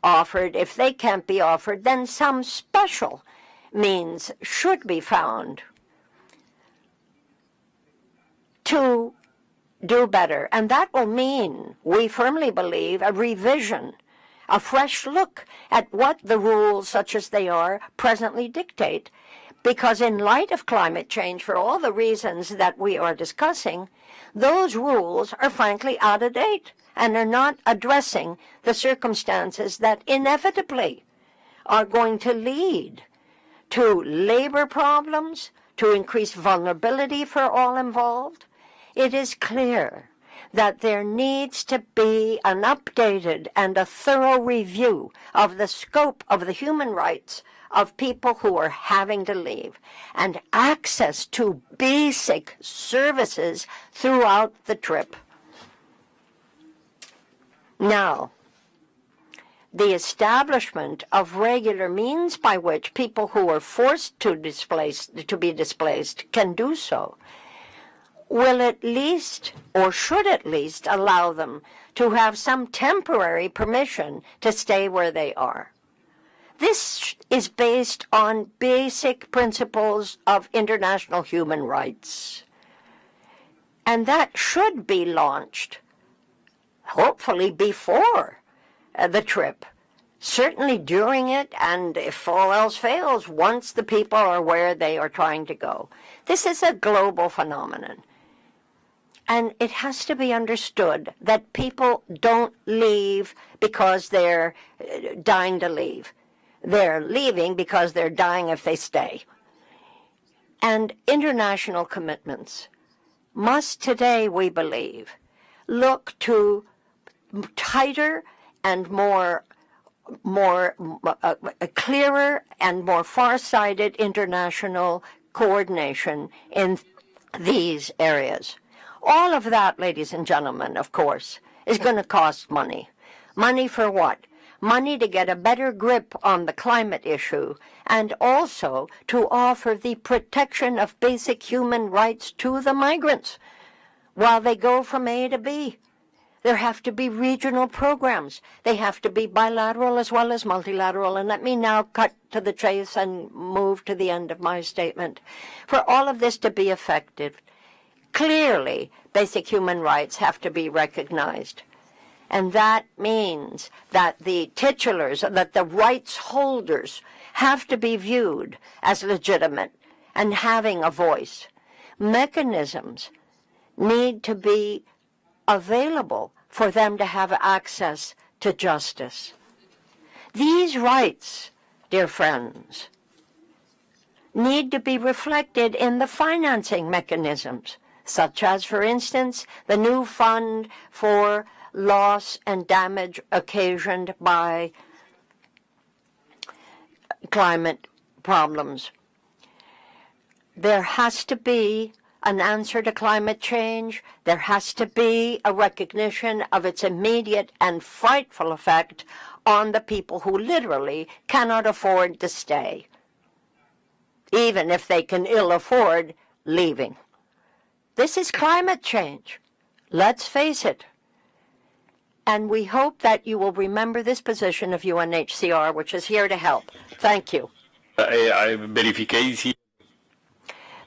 [SPEAKER 7] offered, if they can't be offered, then some special means should be found to do better. And that will mean, we firmly believe, a revision, a fresh look at what the rules, such as they are, presently dictate. Because in light of climate change, for all the reasons that we are discussing, those rules are frankly out of date and are not addressing the circumstances that inevitably are going to lead to labor problems, to increased vulnerability for all involved. It is clear that there needs to be an updated and a thorough review of the scope of the human rights of people who are having to leave and access to basic services throughout the trip. Now, the establishment of regular means by which people who are forced to be displaced can do so will at least, or should at least, allow them to have some temporary permission to stay where they are. This is based on basic principles of international human rights. And that should be launched, hopefully before the trip, certainly during it, and if all else fails, once the people are where they are trying to go. This is a global phenomenon. And it has to be understood that people don't leave because they're dying to leave. They're leaving because they're dying if they stay. And international commitments must today, we believe, look to tighter and more clearer and more far-sighted international coordination in these areas. All of that, ladies and gentlemen, of course, is going to cost money. Money for what? Money to get a better grip on the climate issue and also to offer the protection of basic human rights to the migrants while they go from A to B. There have to be regional programs. They have to be bilateral as well as multilateral. And let me now cut to the chase and move to the end of my statement. For all of this to be effective, clearly basic human rights have to be recognized. And that means that the titulars, that the rights holders have to be viewed as legitimate and having a voice. Mechanisms need to be available for them to have access to justice. These rights, dear friends, need to be reflected in the financing mechanisms, such as, for instance, the new fund for loss and damage occasioned by climate problems. There has to be an answer to climate change. There has to be a recognition of its immediate and frightful effect on the people who literally cannot afford to stay, even if they can ill afford leaving. This is climate change. Let's face it. And we hope that you will remember this position of UNHCR, which is here to help. Thank you.
[SPEAKER 3] Verification.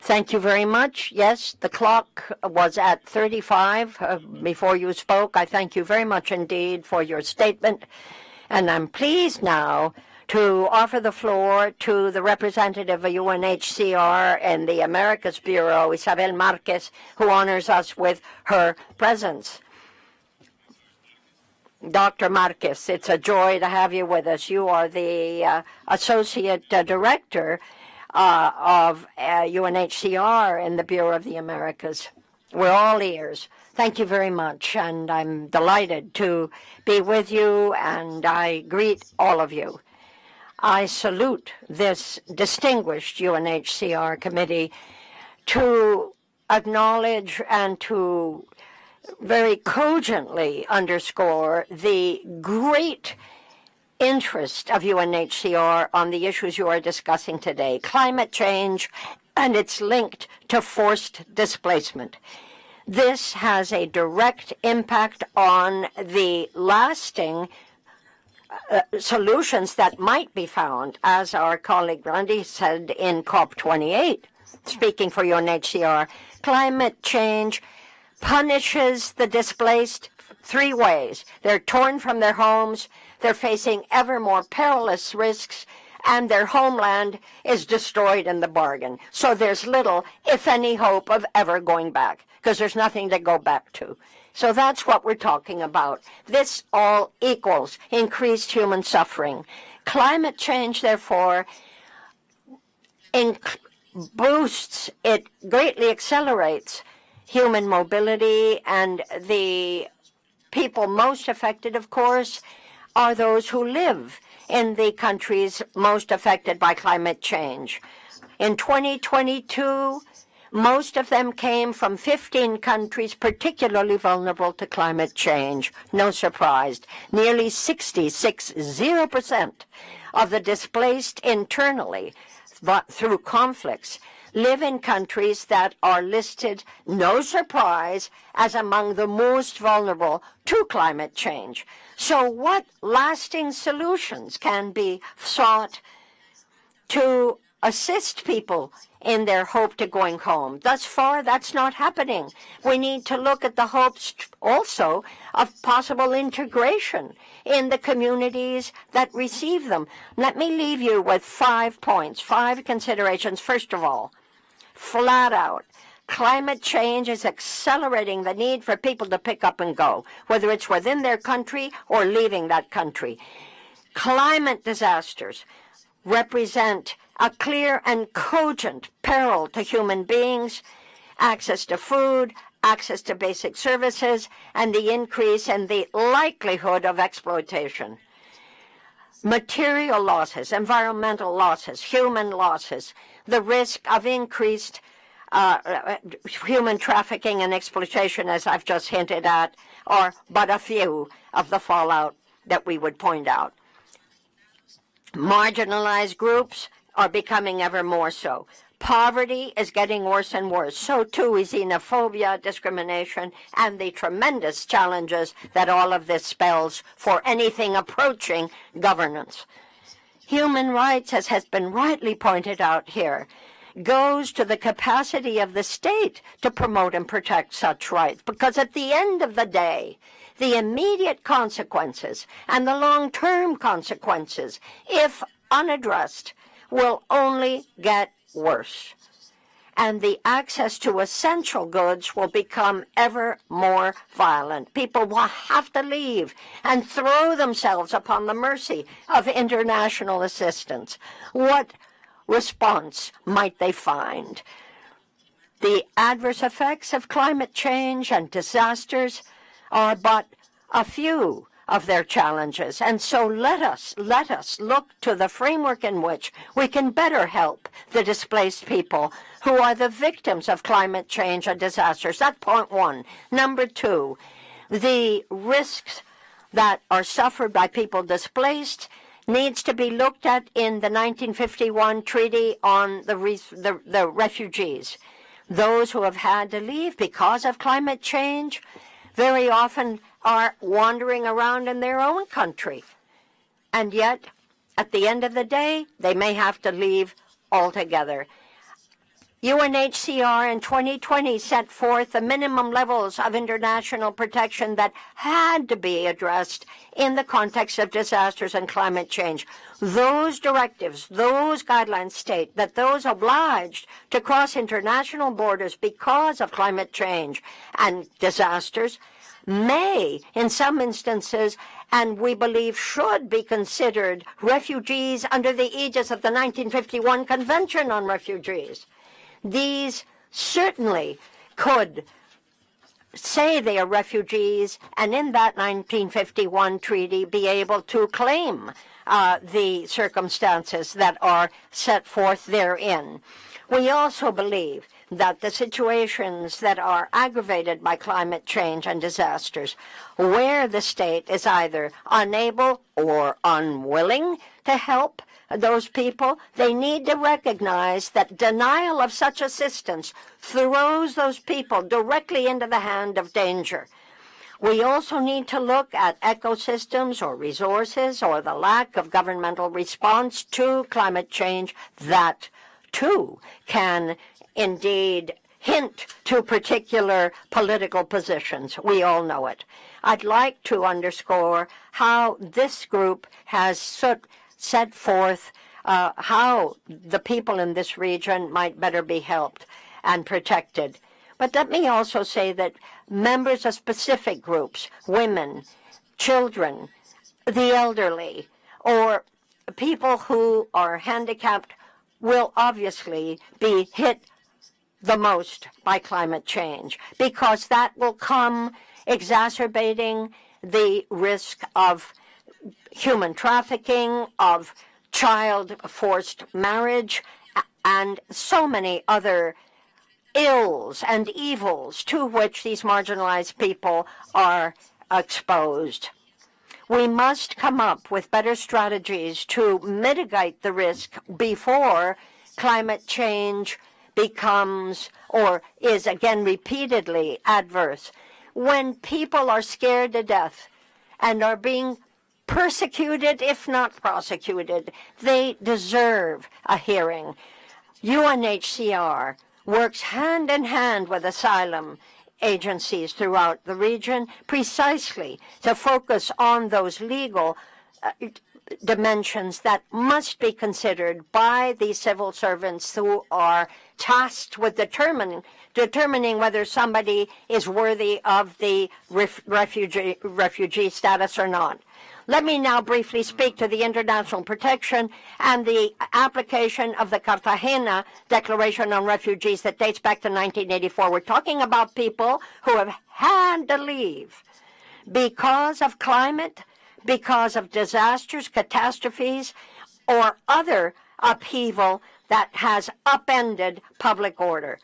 [SPEAKER 7] Thank you very much. Yes, the clock was at 35 before you spoke. I thank you very much indeed for your statement. And I'm pleased now to offer the floor to the representative of UNHCR and the Americas Bureau, Isabel Marquez, who honors us with her presence. Dr. Marquez, it's a joy to have you with us. You are the Associate Director of UNHCR in the Bureau of the Americas. We're all ears. Thank you very much, and I'm delighted to be with you, and I greet all of you. I salute this distinguished UNHCR committee to acknowledge and to very cogently underscore the great interest of UNHCR on the issues you are discussing today, climate change and its linked to forced displacement. This has a direct impact on the lasting solutions that might be found, as our colleague Randy said in COP28, speaking for UNHCR. Climate change punishes the displaced three ways. They're torn from their homes, they're facing ever more perilous risks, and their homeland is destroyed in the bargain. So there's little, if any, hope of ever going back, because there's nothing to go back to. So that's what we're talking about. This all equals increased human suffering. Climate change, therefore, boosts, it greatly accelerates human mobility, and the people most affected, of course, are those who live in the countries most affected by climate change. In 2022, most of them came from 15 countries particularly vulnerable to climate change. No surprise. Nearly 60% of the displaced internally through conflicts live in countries that are listed, no surprise, as among the most vulnerable to climate change. So what lasting solutions can be sought to assist people in their hope to going home. Thus far, that's not happening. We need to look at the hopes also of possible integration in the communities that receive them. Let me leave you with 5 points, 5 considerations. First of all, flat out, climate change is accelerating the need for people to pick up and go, whether it's within their country or leaving that country. Climate disasters represent a clear and cogent peril to human beings, access to food, access to basic services, and the increase in the likelihood of exploitation. Material losses, environmental losses, human losses, the risk of increased human trafficking and exploitation, as I've just hinted at, are but a few of the fallout that we would point out. Marginalized groups are becoming ever more so. Poverty is getting worse and worse. So too is xenophobia, discrimination, and the tremendous challenges that all of this spells for anything approaching governance. Human rights, as has been rightly pointed out here, goes to the capacity of the state to promote and protect such rights. Because at the end of the day, the immediate consequences and the long-term consequences, if unaddressed, will only get worse. And the access to essential goods will become ever more violent. People will have to leave and throw themselves upon the mercy of international assistance. What response might they find? The adverse effects of climate change and disasters are but a few of their challenges. And so let us look to the framework in which we can better help the displaced people who are the victims of climate change and disasters. That's point 1. Number 2, the risks that are suffered by people displaced needs to be looked at in the 1951 Treaty on the refugees. Those who have had to leave because of climate change very often are wandering around in their own country. And yet, at the end of the day, they may have to leave altogether. UNHCR in 2020 set forth the minimum levels of international protection that had to be addressed in the context of disasters and climate change. Those directives, those guidelines state that those obliged to cross international borders because of climate change and disasters may, in some instances, and we believe should be considered refugees under the aegis of the 1951 Convention on Refugees. These certainly could say they are refugees, and in that 1951 treaty be able to claim the circumstances that are set forth therein. We also believe that the situations that are aggravated by climate change and disasters, where the state is either unable or unwilling to help those people, they need to recognize that denial of such assistance throws those people directly into the hand of danger. We also need to look at ecosystems or resources or the lack of governmental response to climate change that, too, can indeed hint to particular political positions. We all know it. I'd like to underscore how this group has set forth how the people in this region might better be helped and protected. But let me also say that members of specific groups, women, children, the elderly, or people who are handicapped will obviously be hit the most by climate change, because that will come exacerbating the risk of human trafficking, of child forced marriage, and so many other ills and evils to which these marginalized people are exposed. We must come up with better strategies to mitigate the risk before climate change becomes or is again repeatedly adverse. When people are scared to death and are being persecuted, if not prosecuted. They deserve a hearing. UNHCR works hand in hand with asylum agencies throughout the region precisely to focus on those legal dimensions that must be considered by the civil servants who are tasked with determining whether somebody is worthy of the refugee status or not. Let me now briefly speak to the international protection and the application of the Cartagena Declaration on Refugees that dates back to 1984. We're talking about people who have had to leave because of climate, because of disasters, catastrophes, or other upheaval that has upended public order.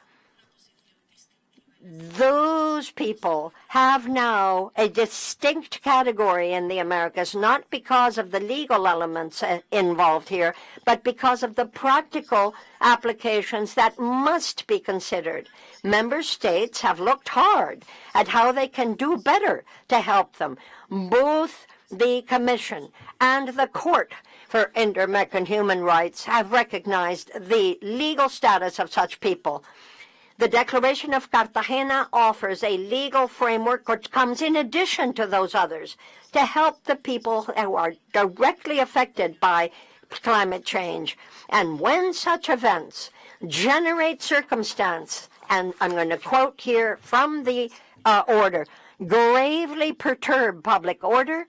[SPEAKER 7] Those people have now a distinct category in the Americas, not because of the legal elements involved here, but because of the practical applications that must be considered. Member states have looked hard at how they can do better to help them. Both the Commission and the Court for Inter-American Human Rights have recognized the legal status of such people. The Declaration of Cartagena offers a legal framework which comes in addition to those others to help the people who are directly affected by climate change. And when such events generate circumstance, and I'm going to quote here from the order, gravely perturb public order,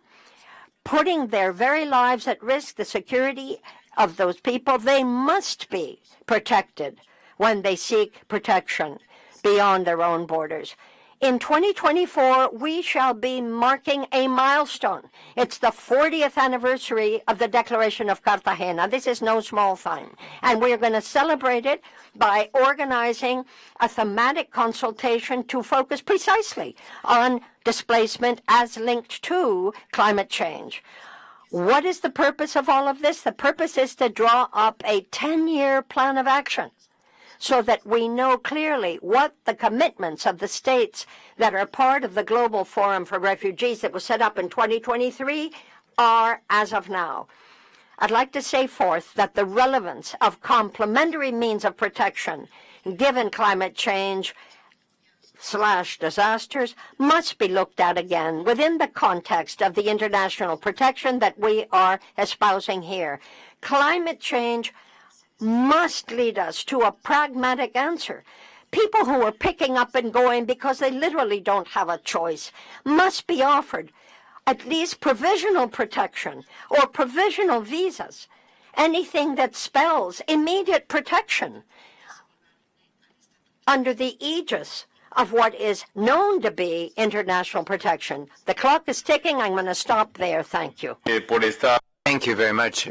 [SPEAKER 7] putting their very lives at risk, the security of those people, they must be protected when they seek protection beyond their own borders. In 2024, we shall be marking a milestone. It's the 40th anniversary of the Declaration of Cartagena. This is no small thing. And we're going to celebrate it by organizing a thematic consultation to focus precisely on displacement as linked to climate change. What is the purpose of all of this? The purpose is to draw up a 10-year plan of action, so that we know clearly what the commitments of the states that are part of the Global Forum for Refugees that was set up in 2023 are as of now. I'd like to say forth that the relevance of complementary means of protection given climate change / disasters must be looked at again within the context of the international protection that we are espousing here. Climate change must lead us to a pragmatic answer. People who are picking up and going because they literally don't have a choice must be offered at least provisional protection or provisional visas, anything that spells immediate protection under the aegis of what is known to be international protection. The clock is ticking. I'm going to stop there. Thank you.
[SPEAKER 2] Thank you very much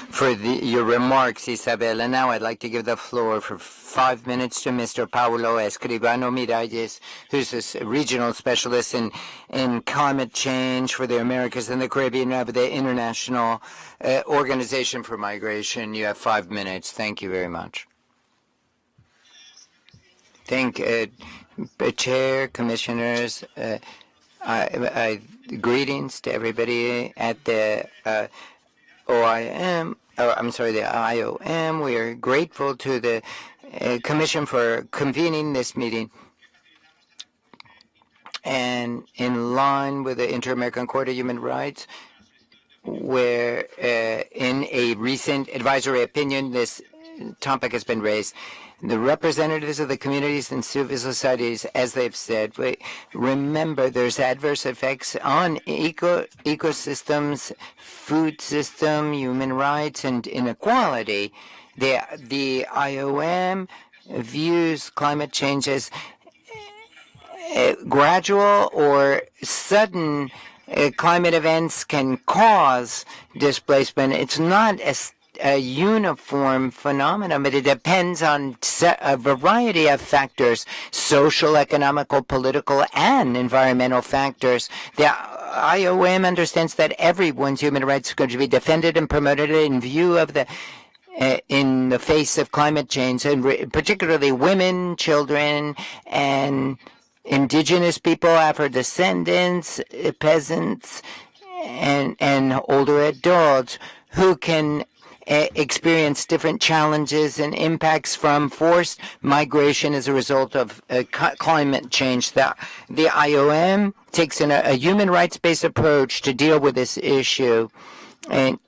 [SPEAKER 2] for your remarks, Isabel. And now I'd like to give the floor for 5 minutes to Mr. Paulo Escribano Miralles, who's a regional specialist in climate change for the Americas and the Caribbean of the International Organization for Migration. You have 5 minutes. Thank you very much. Thank Chair, Commissioners. Greetings to everybody at the OIM. The IOM. We are grateful to the Commission for convening this meeting. And in line with the Inter-American Court of Human Rights, where in a recent advisory opinion, this topic has been raised. The representatives of the communities and civil societies, as they've said, remember there's adverse effects on ecosystems, food system, human rights, and inequality. The IOM views climate change as gradual or sudden climate events can cause displacement. It's not a uniform phenomenon, but it depends on a variety of factors, social, economical, political, and environmental factors. The IOM understands that everyone's human rights are going to be defended and promoted in view of in the face of climate change, and particularly women, children, and indigenous people, Afro-descendants, peasants, and older adults who can experience different challenges and impacts from forced migration as a result of climate change. The IOM takes a human rights-based approach to deal with this issue, and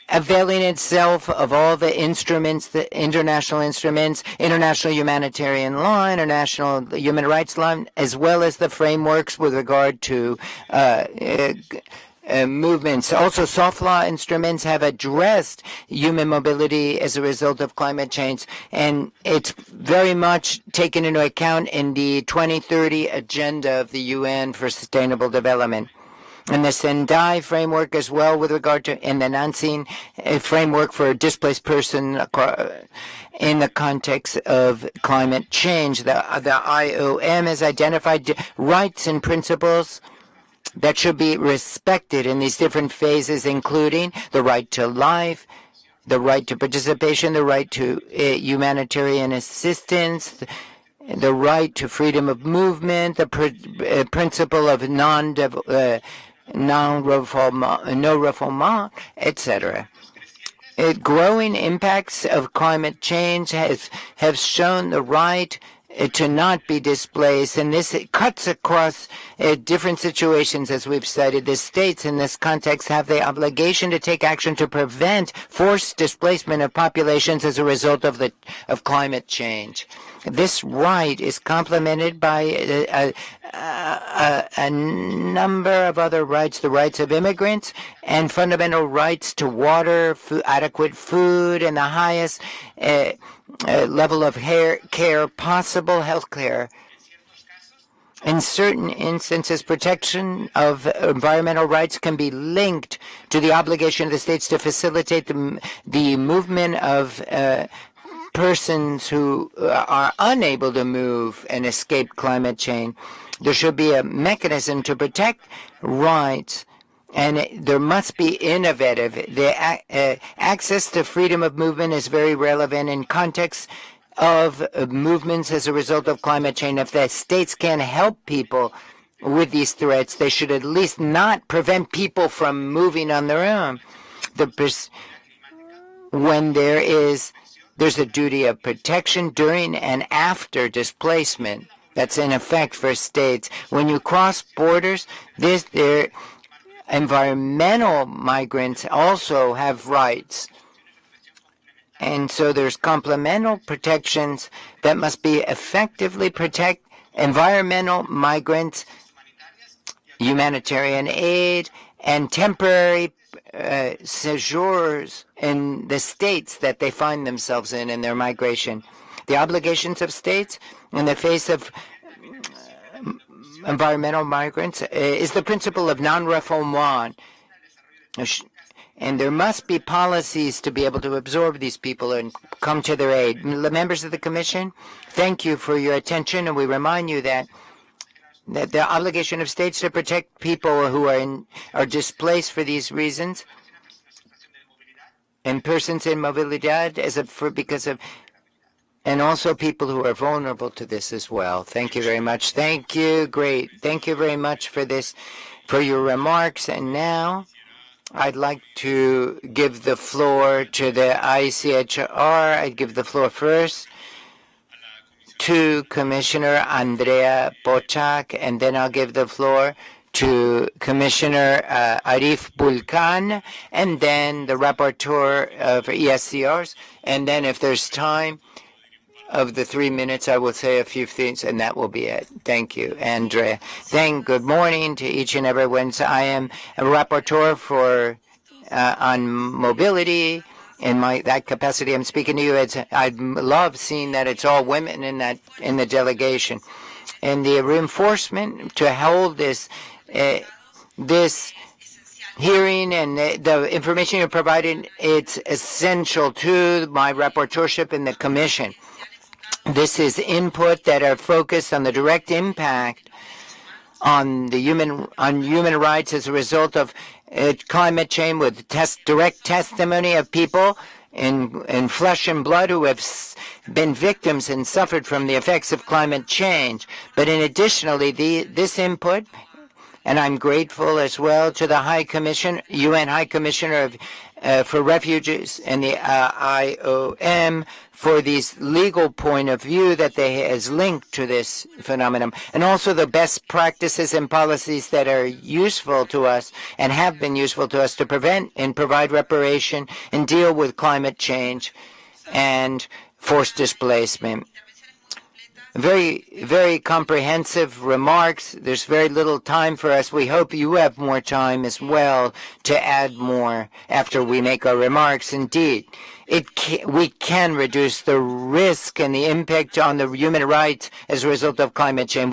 [SPEAKER 2] availing itself of all the instruments, the international instruments, international humanitarian law, international human rights law, as well as the frameworks with regard to movements. Also, soft law instruments have addressed human mobility as a result of climate change, and it's very much taken into account in the 2030 agenda of the UN for Sustainable Development. And the Sendai framework as well with regard to, and the Nansen framework for displaced person in the context of climate change. The IOM has identified rights and principles that should be respected in these different phases, including the right to life, the right to participation, the right to humanitarian assistance, the right to freedom of movement, the principle of non-refoulement, etc. Growing impacts of climate change have shown the right to not be displaced, and this cuts across different situations, as we've cited. The states in this context have the obligation to take action to prevent forced displacement of populations as a result of climate change. This right is complemented by a number of other rights, the rights of immigrants and fundamental rights to water, adequate food, and the highest level of care possible, health care. In certain instances, protection of environmental rights can be linked to the obligation of the states to facilitate the movement of persons who are unable to move and escape climate change. There should be a mechanism to protect rights, and there must be innovative. The access to freedom of movement is very relevant in context of movements as a result of climate change. If the states can help people with these threats, they should at least not prevent people from moving on their own. When there's a duty of protection during and after displacement. That's in effect for states. When you cross borders, environmental migrants also have rights. And so there's complemental protections that must be effectively protect environmental migrants, humanitarian aid, and temporary séjours in the states that they find themselves in their migration. The obligations of states in the face of environmental migrants is the principle of non-refoulement. And there must be policies to be able to absorb these people and come to their aid. Members of the Commission, thank you for your attention, and we remind you that the obligation of states to protect people who are displaced for these reasons, and persons in movilidad and also people who are vulnerable to this as well. Thank you very much. Thank you. Great. Thank you very much for this, for your remarks. And now I'd like to give the floor to the ICHR. I'd give the floor first to Commissioner Andrea Pochak, and then I'll give the floor to Commissioner Arif Bulkan, and then the rapporteur for ESCRs, and then if there's time of the 3 minutes, I will say a few things, and that will be it. Thank you, Andrea. Good morning to each and everyone. So I am a rapporteur for on mobility. In that capacity, I'm speaking to you. I love seeing that it's all women in the delegation, and the reinforcement to hold this hearing and the information you're providing. It's essential to my rapporteurship in the Commission. This is input that are focused on the direct impact on human rights as a result of climate change, with direct testimony of people in flesh and blood who have been victims and suffered from the effects of climate change. But additionally, this input And I'm grateful as well to the UN High Commissioner for Refugees and the IOM for this legal point of view that they has linked to this phenomenon, and also the best practices and policies that are useful to us and have been useful to us to prevent and provide reparation and deal with climate change and forced displacement. Very, very comprehensive remarks. There's very little time for us. We hope you have more time as well to add more after we make our remarks. Indeed, we can reduce the risk and the impact on the human rights as a result of climate change.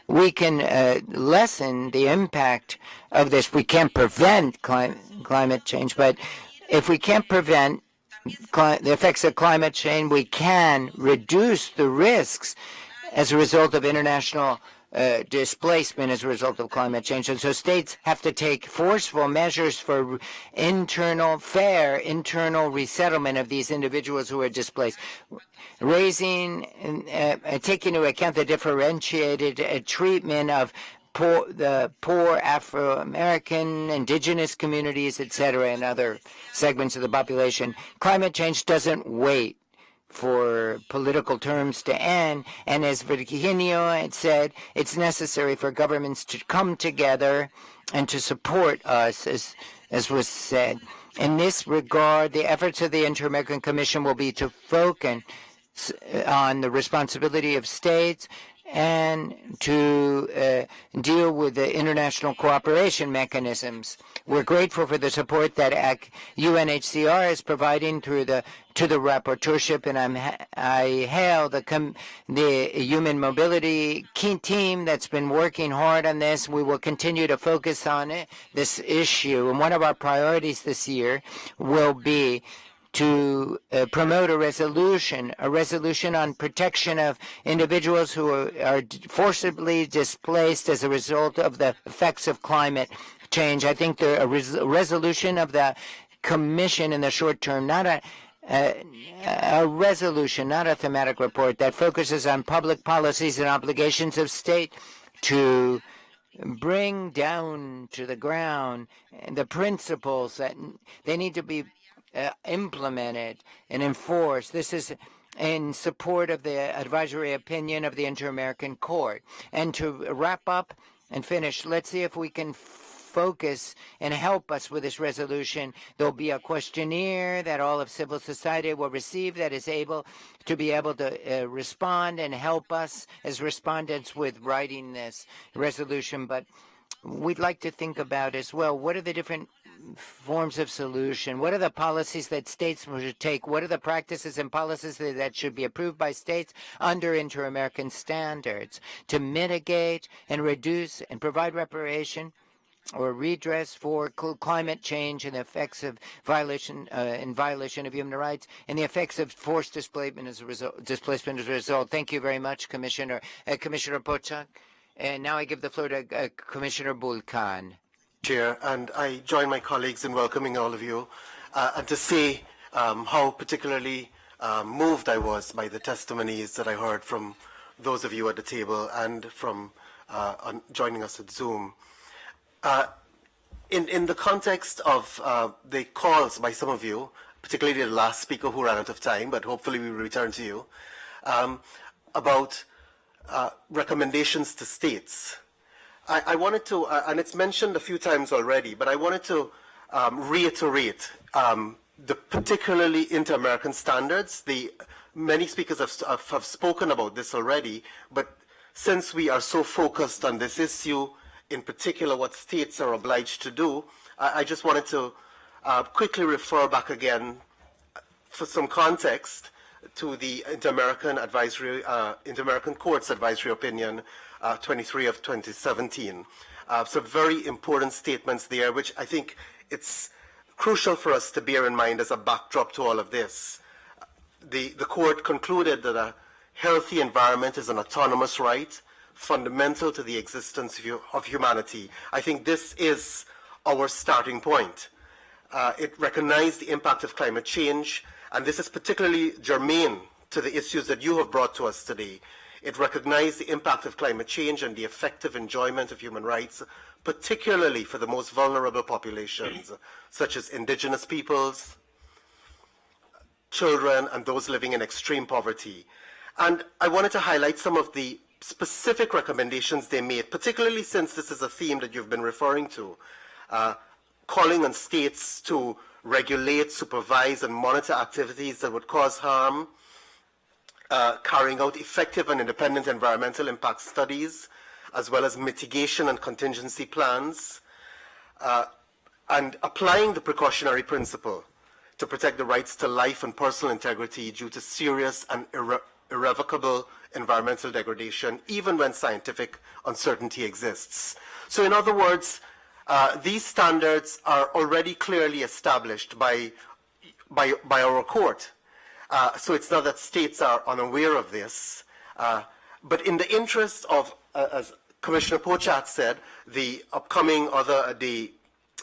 [SPEAKER 2] We can lessen the impact of this. We can't prevent climate change, but if we can't prevent the effects of climate change, we can reduce the risks as a result of international displacement as a result of climate change. And so states have to take forceful measures for fair internal resettlement of these individuals who are displaced, raising and taking into account the differentiated treatment of the poor Afro-American, indigenous communities, etc., and other segments of the population. Climate change doesn't wait for political terms to end, and as Virginio had said, it's necessary for governments to come together and to support us, as was said. In this regard, the efforts of the Inter-American Commission will be to focus on the responsibility of states and to deal with the international cooperation mechanisms. We're grateful for the support that UNHCR is providing to the rapporteurship, and I hail the human mobility team that's been working hard on this. We will continue to focus on this issue, and one of our priorities this year will be to promote a resolution on protection of individuals who are forcibly displaced as a result of the effects of climate change. I think a resolution of the Commission in the short term, not a resolution, not a thematic report that focuses on public policies and obligations of state to bring down to the ground the principles that they need to be implemented and enforced. This is in support of the advisory opinion of the Inter-American Court. And to wrap up and finish, let's see if we can focus and help us with this resolution. There'll be a questionnaire that all of civil society will receive that is able to respond and help us as respondents with writing this resolution. But we'd like to think about as well, what are the different forms of solution? What are the policies that states should take? What are the practices and policies that should be approved by states under Inter-American standards to mitigate and reduce and provide reparation or redress for climate change and the effects of violation of human rights and the effects of forced displacement as a result? Thank you very much, Commissioner Pochak. And now I give the floor to Commissioner Bulcan.
[SPEAKER 9] Chair, and I join my colleagues in welcoming all of you and to say how particularly moved I was by the testimonies that I heard from those of you at the table and from joining us at Zoom. In the context of the calls by some of you, particularly the last speaker who ran out of time, but hopefully we will return to you, about recommendations to states. I wanted to, and it's mentioned a few times already, but I wanted to reiterate the particularly inter-American standards. Many speakers have spoken about this already, but since we are so focused on this issue, in particular what states are obliged to do, I just wanted to quickly refer back again for some context to the Inter-American Court's advisory opinion 23 of 2017. So very important statements there, which I think it's crucial for us to bear in mind as a backdrop to all of this. The court concluded that a healthy environment is an autonomous right, fundamental to the existence of humanity. I think this is our starting point. It recognized the impact of climate change, and this is particularly germane to the issues that you have brought to us today. It recognized the impact of climate change and the effective enjoyment of human rights, particularly for the most vulnerable populations, such as indigenous peoples, children, and those living in extreme poverty. And I wanted to highlight some of the specific recommendations they made, particularly since this is a theme that you've been referring to, calling on states to regulate, supervise, and monitor activities that would cause harm, carrying out effective and independent environmental impact studies, as well as mitigation and contingency plans, and applying the precautionary principle to protect the rights to life and personal integrity due to serious and irrevocable environmental degradation, even when scientific uncertainty exists. So in other words, these standards are already clearly established by our court. So it's not that states are unaware of this, but in the interest of, as Commissioner Pochat said, the upcoming the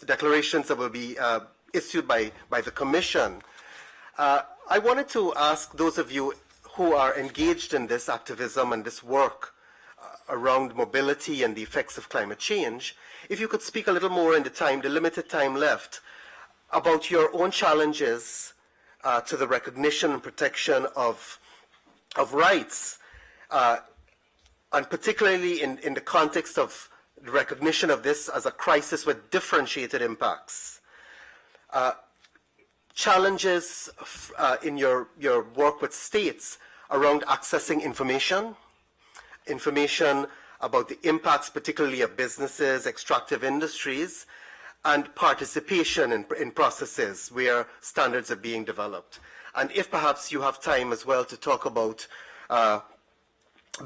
[SPEAKER 9] declarations that will be issued by the Commission, I wanted to ask those of you who are engaged in this activism and this work around mobility and the effects of climate change, if you could speak a little more in the limited time left, about your own challenges to the recognition and protection of rights, and particularly in the context of the recognition of this as a crisis with differentiated impacts. Challenges in your work with states around accessing information about the impacts particularly of businesses, extractive industries, and participation in processes where standards are being developed. And if perhaps you have time as well to talk about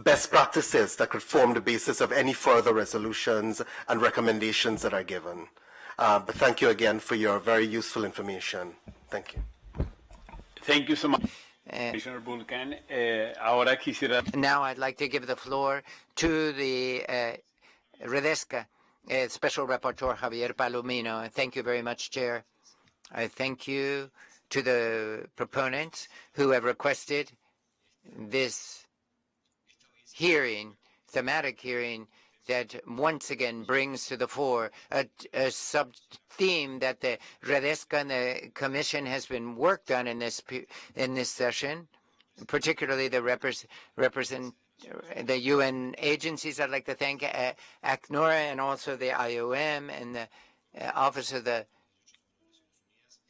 [SPEAKER 9] best practices that could form the basis of any further resolutions and recommendations that are given. But thank you again for your very useful information. Thank you.
[SPEAKER 3] Thank you so much, Commissioner Vulcan. Ahora quisiera...
[SPEAKER 2] Now I'd like to give the floor to the Redesca Special Rapporteur Javier Palomino. Thank you very much, Chair. I thank you to the proponents who have requested this hearing, thematic hearing, that once again brings to the fore a sub-theme that the Redesca and the Commission has been worked on in this session, particularly the the UN agencies. I'd like to thank ACNUR and also the IOM and the Office of the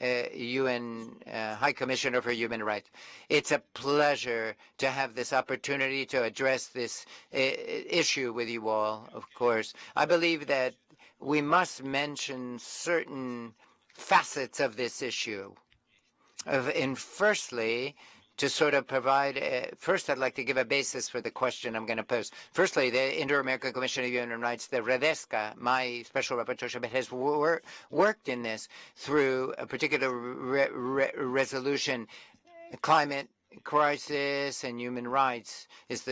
[SPEAKER 2] UN High Commissioner for Human Rights. It's a pleasure to have this opportunity to address this issue with you all, of course. I believe that we must mention certain facets of this issue. And firstly, to sort of provide, first I'd like to give a basis for the question I'm going to pose. Firstly, the Inter-American Commission of Human Rights, the Redesca, my special rapporteur, has worked in this through a particular resolution. Climate crisis and human rights is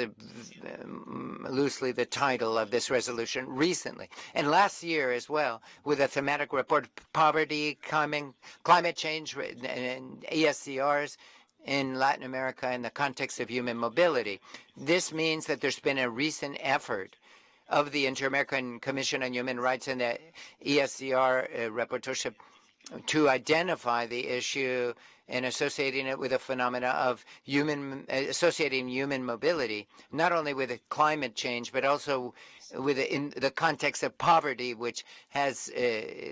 [SPEAKER 2] loosely the title of this resolution recently. And last year as well, with a thematic report, poverty, climate change, and ESCRs, in Latin America in the context of human mobility. This means that there's been a recent effort of the Inter-American Commission on Human Rights and the ESCR rapporteurship to identify the issue and associating it with the phenomena of associating human mobility, not only with climate change, but also in the context of poverty, which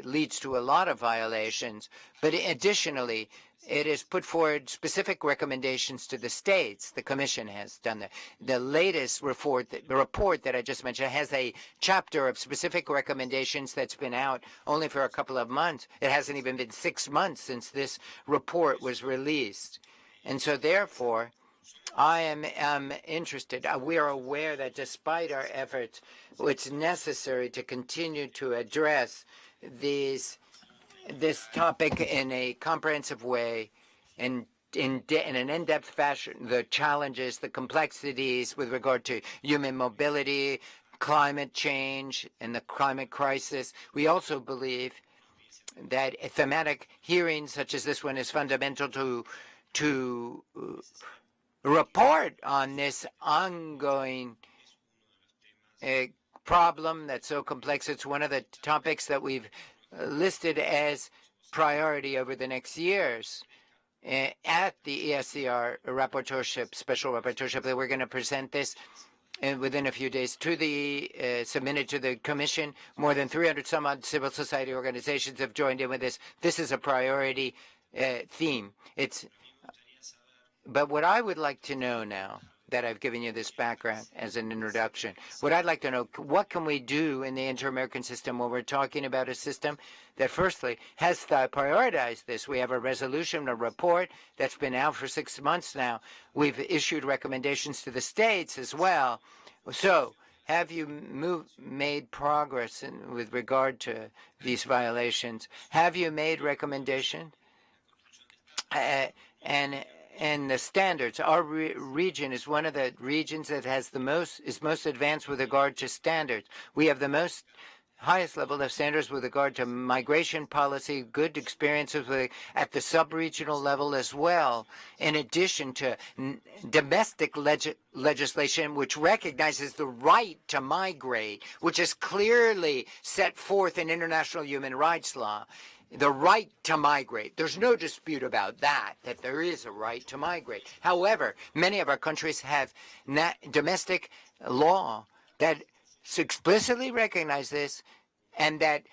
[SPEAKER 2] leads to a lot of violations. But additionally, it has put forward specific recommendations to the states. The Commission has done that. The latest report that I just mentioned has a chapter of specific recommendations that's been out only for a couple of months. It hasn't even been 6 months since this report was released. And so therefore, I am interested. We are aware that despite our efforts, it's necessary to continue to address this topic in a comprehensive way and in an in-depth fashion, the challenges, the complexities with regard to human mobility, climate change, and the climate crisis. We also believe that a thematic hearing such as this one is fundamental to report on this ongoing problem that's so complex. It's one of the topics that we've listed as priority over the next years at the ESCR rapporteurship, special rapporteurship, that we're going to present this within a few days to the submitted to the Commission. More than 300 some odd civil society organizations have joined in with this. This is a priority theme. But what I would like to know now that I've given you this background as an introduction, what I'd like to know, what can we do in the inter-American system when we're talking about a system that firstly has to prioritize this? We have a resolution, a report that's been out for 6 months now. We've issued recommendations to the states as well. So have you made progress with regard to these violations? Have you made recommendations? And the standards, our region is one of the regions that has is most advanced with regard to standards. We have the highest level of standards with regard to migration policy, good experiences at the sub-regional level as well, in addition to domestic legislation which recognizes the right to migrate, which is clearly set forth in international human rights law. The right to migrate. There's no dispute about that there is a right to migrate. However, many of our countries have domestic law that explicitly recognize this, and that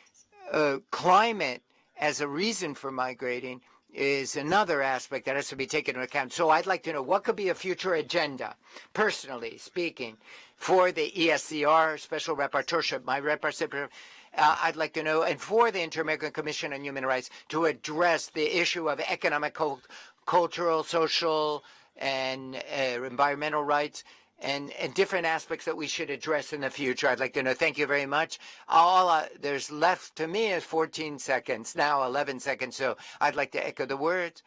[SPEAKER 2] climate as a reason for migrating is another aspect that has to be taken into account. So I'd like to know what could be a future agenda, personally speaking, for the ESCR Special Rapporteurship, my representative. I'd like to know, and for the Inter-American Commission on Human Rights, to address the issue of economic, cultural, social, and environmental rights, and different aspects that we should address in the future. I'd like to know. Thank you very much. All there's left to me is 14 seconds, now 11 seconds, so I'd like to echo the words.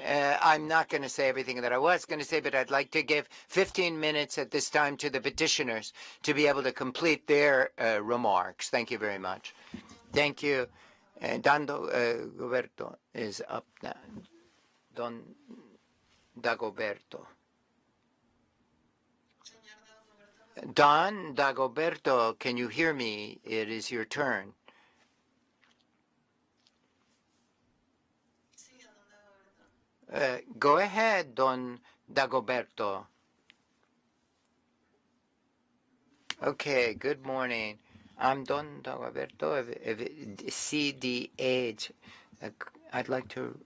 [SPEAKER 2] I'm not going to say everything that I was going to say, but I'd like to give 15 minutes at this time to the petitioners to be able to complete their remarks. Thank you very much. Thank you. Don Dagoberto is up now. Don Dagoberto. Don Dagoberto, can you hear me? It is your turn. Go ahead, Don Dagoberto. Okay, good morning. I'm Don Dagoberto of CIDH. I'd like to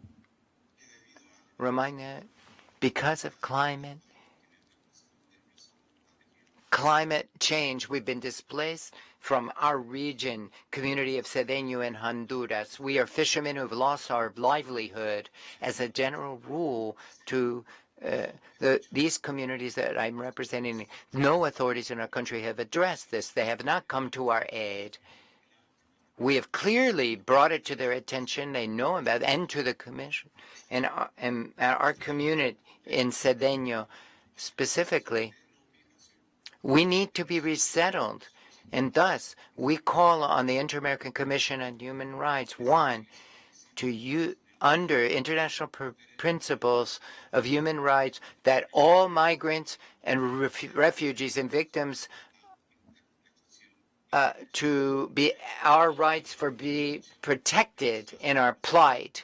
[SPEAKER 2] remind that because of climate change, we've been displaced from our region, community of Cedeño in Honduras. We are fishermen who have lost our livelihood. As a general rule, to these communities that I'm representing, no authorities in our country have addressed this. They have not come to our aid. We have clearly brought it to their attention. They know about it, and to the Commission. And our community in Cedeño specifically, we need to be resettled. And thus, we call on the Inter-American Commission on Human Rights, one, to under international principles of human rights, that all migrants and refugees and victims to be our rights for be protected in our plight.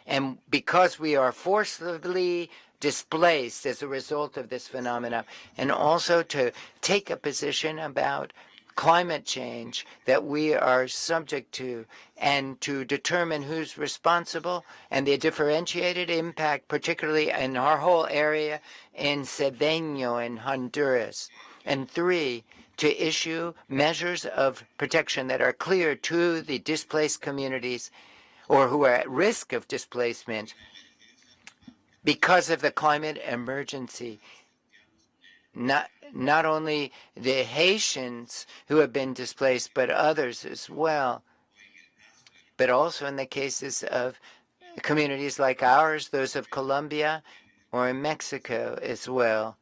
[SPEAKER 2] And because we are forcibly displaced as a result of this phenomena, and also to take a position about climate change that we are subject to, and to determine who's responsible and the differentiated impact, particularly in our whole area in Cedeño in Honduras. And three, to issue measures of protection that are clear to the displaced communities or who are at risk of displacement because of the climate emergency. Not only the Haitians who have been displaced, but others as well. But also in the cases of communities like ours, those of Colombia or in Mexico as well.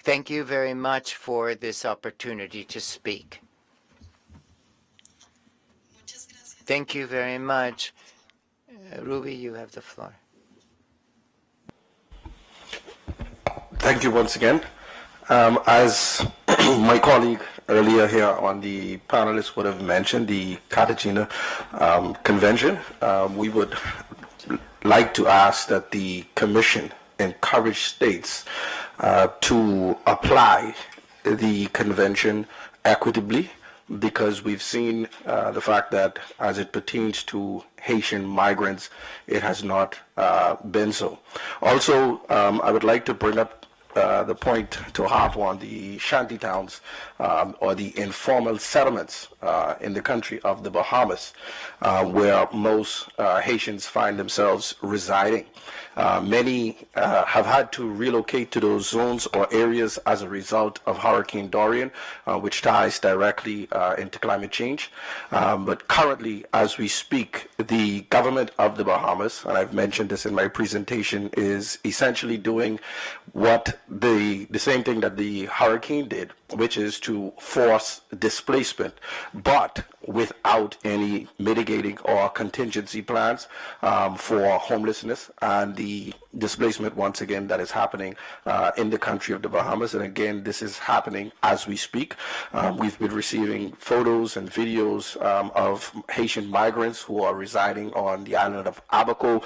[SPEAKER 2] Thank you very much for this opportunity to speak. Thank you very much. Ruby, you have the floor.
[SPEAKER 5] Thank you once again. As my colleague earlier here on the panelists would have mentioned, the Cartagena Convention, we would like to ask that the Commission encourage states to apply the convention equitably, because we've seen the fact that as it pertains to Haitian migrants, it has not been so. Also, I would like to bring up the point to harp on the shanty towns or the informal settlements in the country of the Bahamas, where most Haitians find themselves residing. Many have had to relocate to those zones or areas as a result of Hurricane Dorian, which ties directly into climate change. But currently, as we speak, the government of the Bahamas, and I've mentioned this in my presentation, is essentially doing what the same thing that the hurricane did, which is to force displacement, but without any mitigating or contingency plans for homelessness and the displacement, once again, that is happening in the country of the Bahamas. And again, this is happening as we speak. We've been receiving photos and videos of Haitian migrants who are residing on the island of Abaco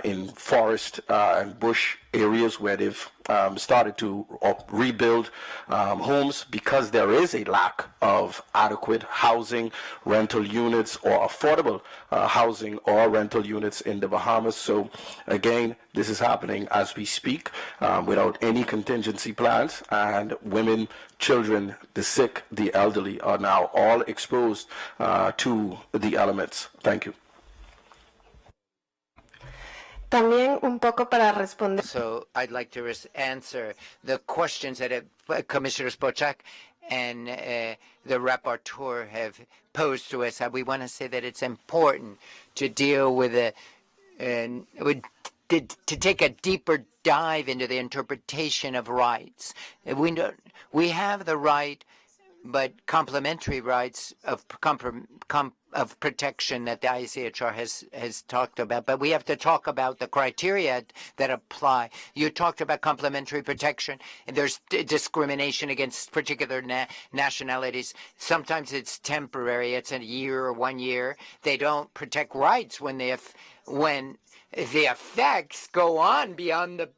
[SPEAKER 5] in forest and bush areas where they've started to rebuild homes because there is a lack of adequate housing, rental units, or affordable housing or rental units in the Bahamas. So again, this is happening as we speak without any contingency plans, and women, children, the sick, the elderly are now all exposed to the elements. Thank you.
[SPEAKER 10] También un poco para responder.
[SPEAKER 2] So I'd like to answer the questions that Commissioner Spocak and the rapporteur have posed to us. We want to say that it's important to deal with to take a deeper dive into the interpretation of rights. We have the right, but complementary rights of protection that the ICHR has talked about. But we have to talk about the criteria that apply. You talked about complementary protection, and there's discrimination against particular nationalities. Sometimes it's temporary. It's a year or 1 year. They don't protect rights when the effects go on beyond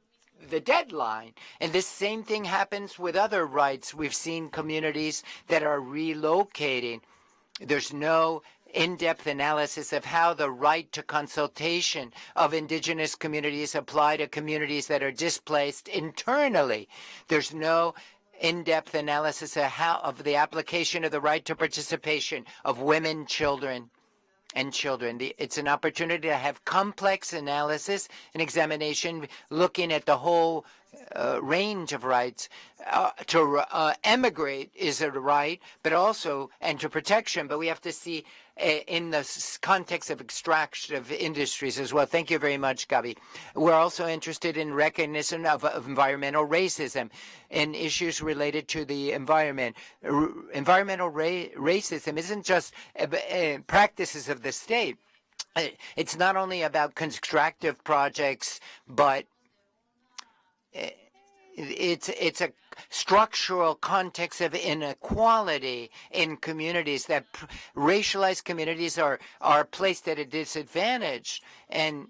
[SPEAKER 2] the deadline. And this same thing happens with other rights. We've seen communities that are relocating. There's no in-depth analysis of how the right to consultation of indigenous communities apply to communities that are displaced internally. There's no in-depth analysis of the application of the right to participation of women, children. It's an opportunity to have complex analysis and examination, looking at the whole range of rights. To emigrate is a right, but also, and to protection, but we have to see in the context of extractive industries as well. Thank you very much, Gabi. We're also interested in recognition of environmental racism and issues related to the environment. Environmental racism isn't just practices of the state. It's not only about constructive projects, but it's a structural context of inequality in communities, that racialized communities are placed at a disadvantage, and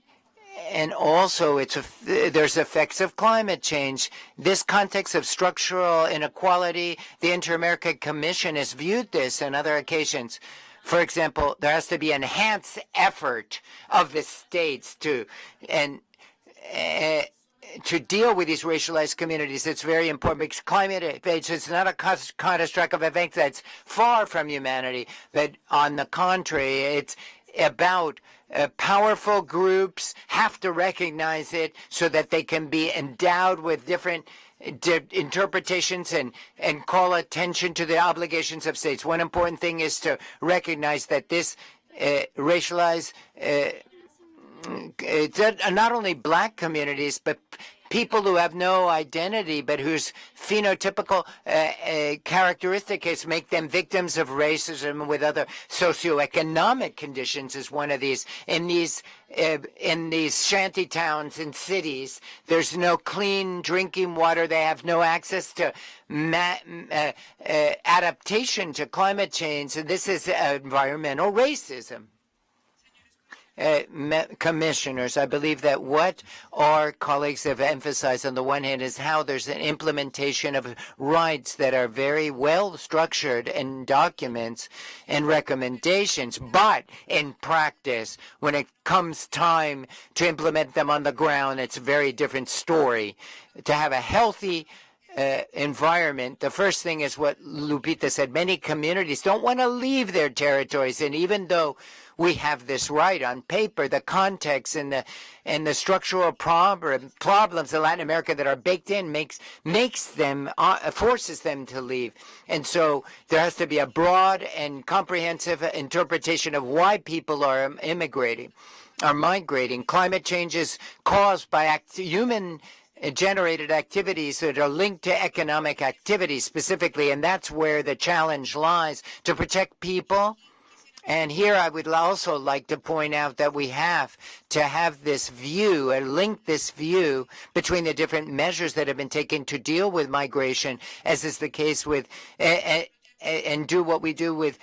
[SPEAKER 2] also there's effects of climate change. This context of structural inequality, the Inter-American Commission has viewed this on other occasions. For example, there has to be enhanced effort of the states to deal with these racialized communities. It's very important because climate change is not a catastrophic event that's far from humanity, but on the contrary, it's about powerful groups have to recognize it so that they can be endowed with different interpretations and call attention to the obligations of states. One important thing is to recognize that this racialized it's not only black communities, but people who have no identity but whose phenotypical characteristics make them victims of racism with other socioeconomic conditions is one of these. In these shanty towns and cities, there's no clean drinking water. They have no access to adaptation to climate change. And this is environmental racism. Commissioners, I believe that what our colleagues have emphasized on the one hand is how there's an implementation of rights that are very well structured in documents and recommendations, but in practice, when it comes time to implement them on the ground, it's a very different story. To have a healthy environment, the first thing is what Lupita said. Many communities don't want to leave their territories, and even though we have this right on paper, the context and the structural problems in Latin America that are baked in forces them to leave. And so there has to be a broad and comprehensive interpretation of why people are migrating. Climate change is caused by human-generated activities that are linked to economic activities specifically, and that's where the challenge lies, to protect people. And here I would also like to point out that we have to have this view, and link this view between the different measures that have been taken to deal with migration, as is the case with, and do what we do with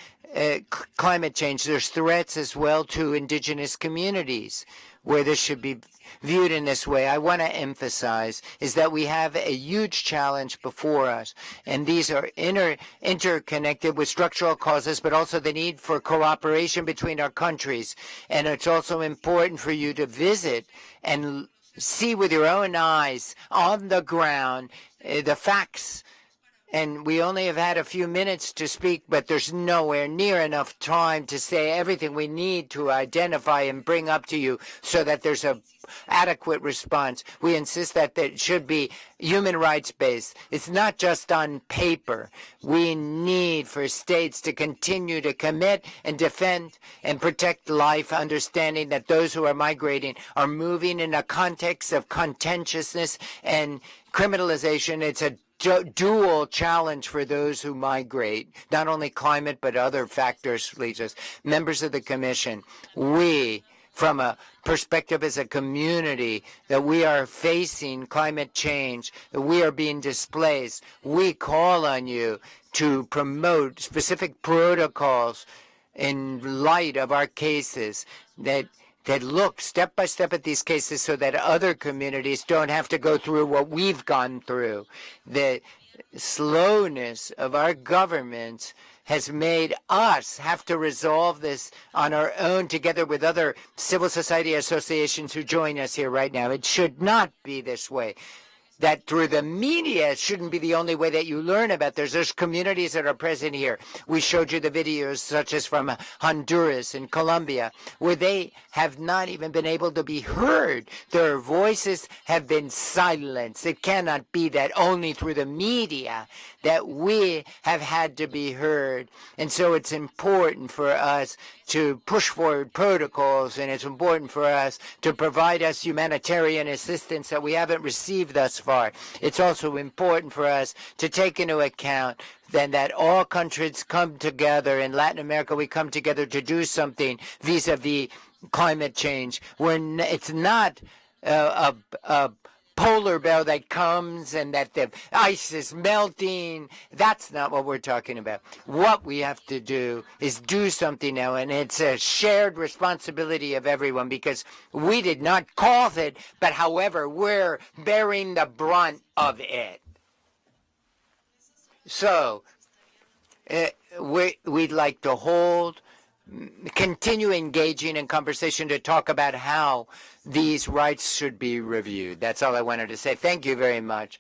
[SPEAKER 2] climate change. There's threats as well to indigenous communities where this should be viewed in this way. I want to emphasize is that we have a huge challenge before us, and these are interconnected with structural causes, but also the need for cooperation between our countries. And it's also important for you to visit and see with your own eyes on the ground the facts. And we only have had a few minutes to speak, but there's nowhere near enough time to say everything we need to identify and bring up to you so that there's a adequate response. We insist that it should be human rights based. It's not just on paper. We need for states to continue to commit and defend and protect life, understanding that those who are migrating are moving in a context of contentiousness and criminalization. It's a dual challenge for those who migrate, not only climate but other factors leads us. Members of the Commission, we, from a perspective as a community, that we are facing climate change, that we are being displaced, we call on you to promote specific protocols in light of our cases that look step by step at these cases so that other communities don't have to go through what we've gone through. The slowness of our governments has made us have to resolve this on our own together with other civil society associations who join us here right now. It should not be this way. That through the media shouldn't be the only way that you learn about this. There's communities that are present here. We showed you the videos such as from Honduras and Colombia, where they have not even been able to be heard. Their voices have been silenced. It cannot be that only through the media that we have had to be heard. And so it's important for us to push forward protocols, and it's important for us to provide us humanitarian assistance that we haven't received thus far. It's also important for us to take into account then that all countries come together. In Latin America, we come together to do something vis-a-vis climate change. It's not a polar bear that comes and that the ice is melting. That's not what we're talking about. What we have to do is do something now, and it's a shared responsibility of everyone, because we did not cause it, but however, we're bearing the brunt of it. So we'd like to continue engaging in conversation to talk about how these rights should be reviewed. That's all I wanted to say. Thank you very much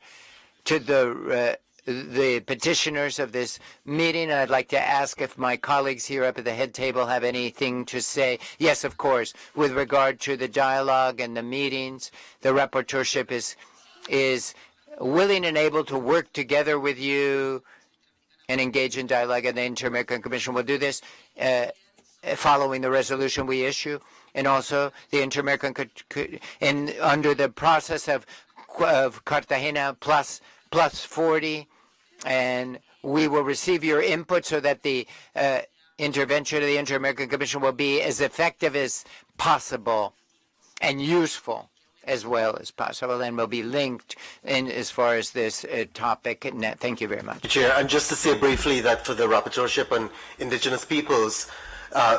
[SPEAKER 2] to the petitioners of this meeting. I'd like to ask if my colleagues here up at the head table have anything to say. Yes, of course. With regard to the dialogue and the meetings, the rapporteurship is willing and able to work together with you and engage in dialogue, and the Inter-American Commission will do this following the resolution we issue, and also the Inter-American and under the process of of Cartagena plus 40, and we will receive your input so that the intervention of the Inter-American Commission will be as effective as possible and useful as well as possible, and will be linked in as far as this topic. And thank you very much.
[SPEAKER 9] Chair, and just to say briefly that for the Rapporteurship on Indigenous Peoples,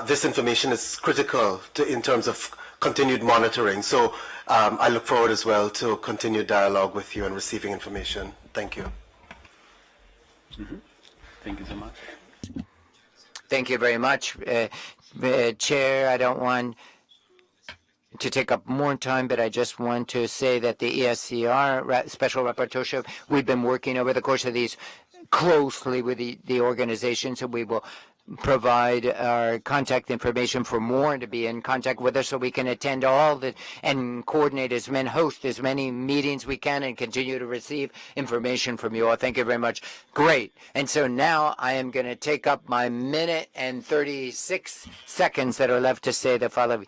[SPEAKER 9] this information is critical in terms of continued monitoring. So I look forward as well to continued dialogue with you and receiving information. Thank you.
[SPEAKER 3] Thank you so much.
[SPEAKER 2] Thank you very much, Chair. I don't want to take up more time, but I just want to say that the ESCR Special Rapporteurship, we've been working over the course of these closely with the organizations, and we will provide our contact information for more to be in contact with us so we can attend all the and coordinate host as many meetings we can and continue to receive information from you all. Thank you very much. Great. And so now I am going to take up my minute and 36 seconds that are left to say the following.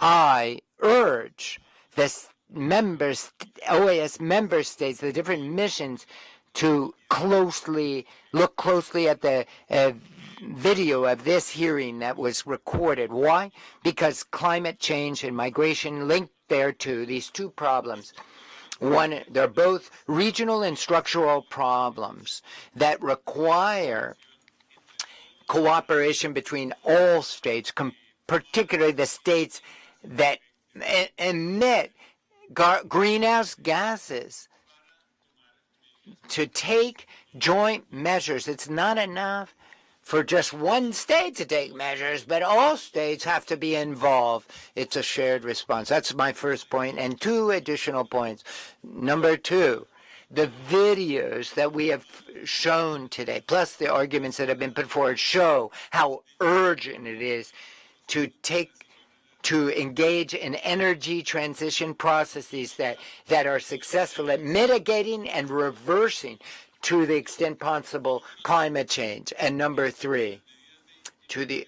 [SPEAKER 2] I urge the OAS member states, the different missions, to look closely at the video of this hearing that was recorded. Why? Because climate change and migration linked thereto, these two problems. One, they're both regional and structural problems that require cooperation between all states, particularly the states that emit greenhouse gases, to take joint measures. It's not enough for just one state to take measures, but all states have to be involved. It's a shared response. That's my first point, and two additional points. Number two, the videos that we have shown today, plus the arguments that have been put forward, show how urgent it is to engage in energy transition processes that are successful at mitigating and reversing, to the extent possible, climate change. And number three, the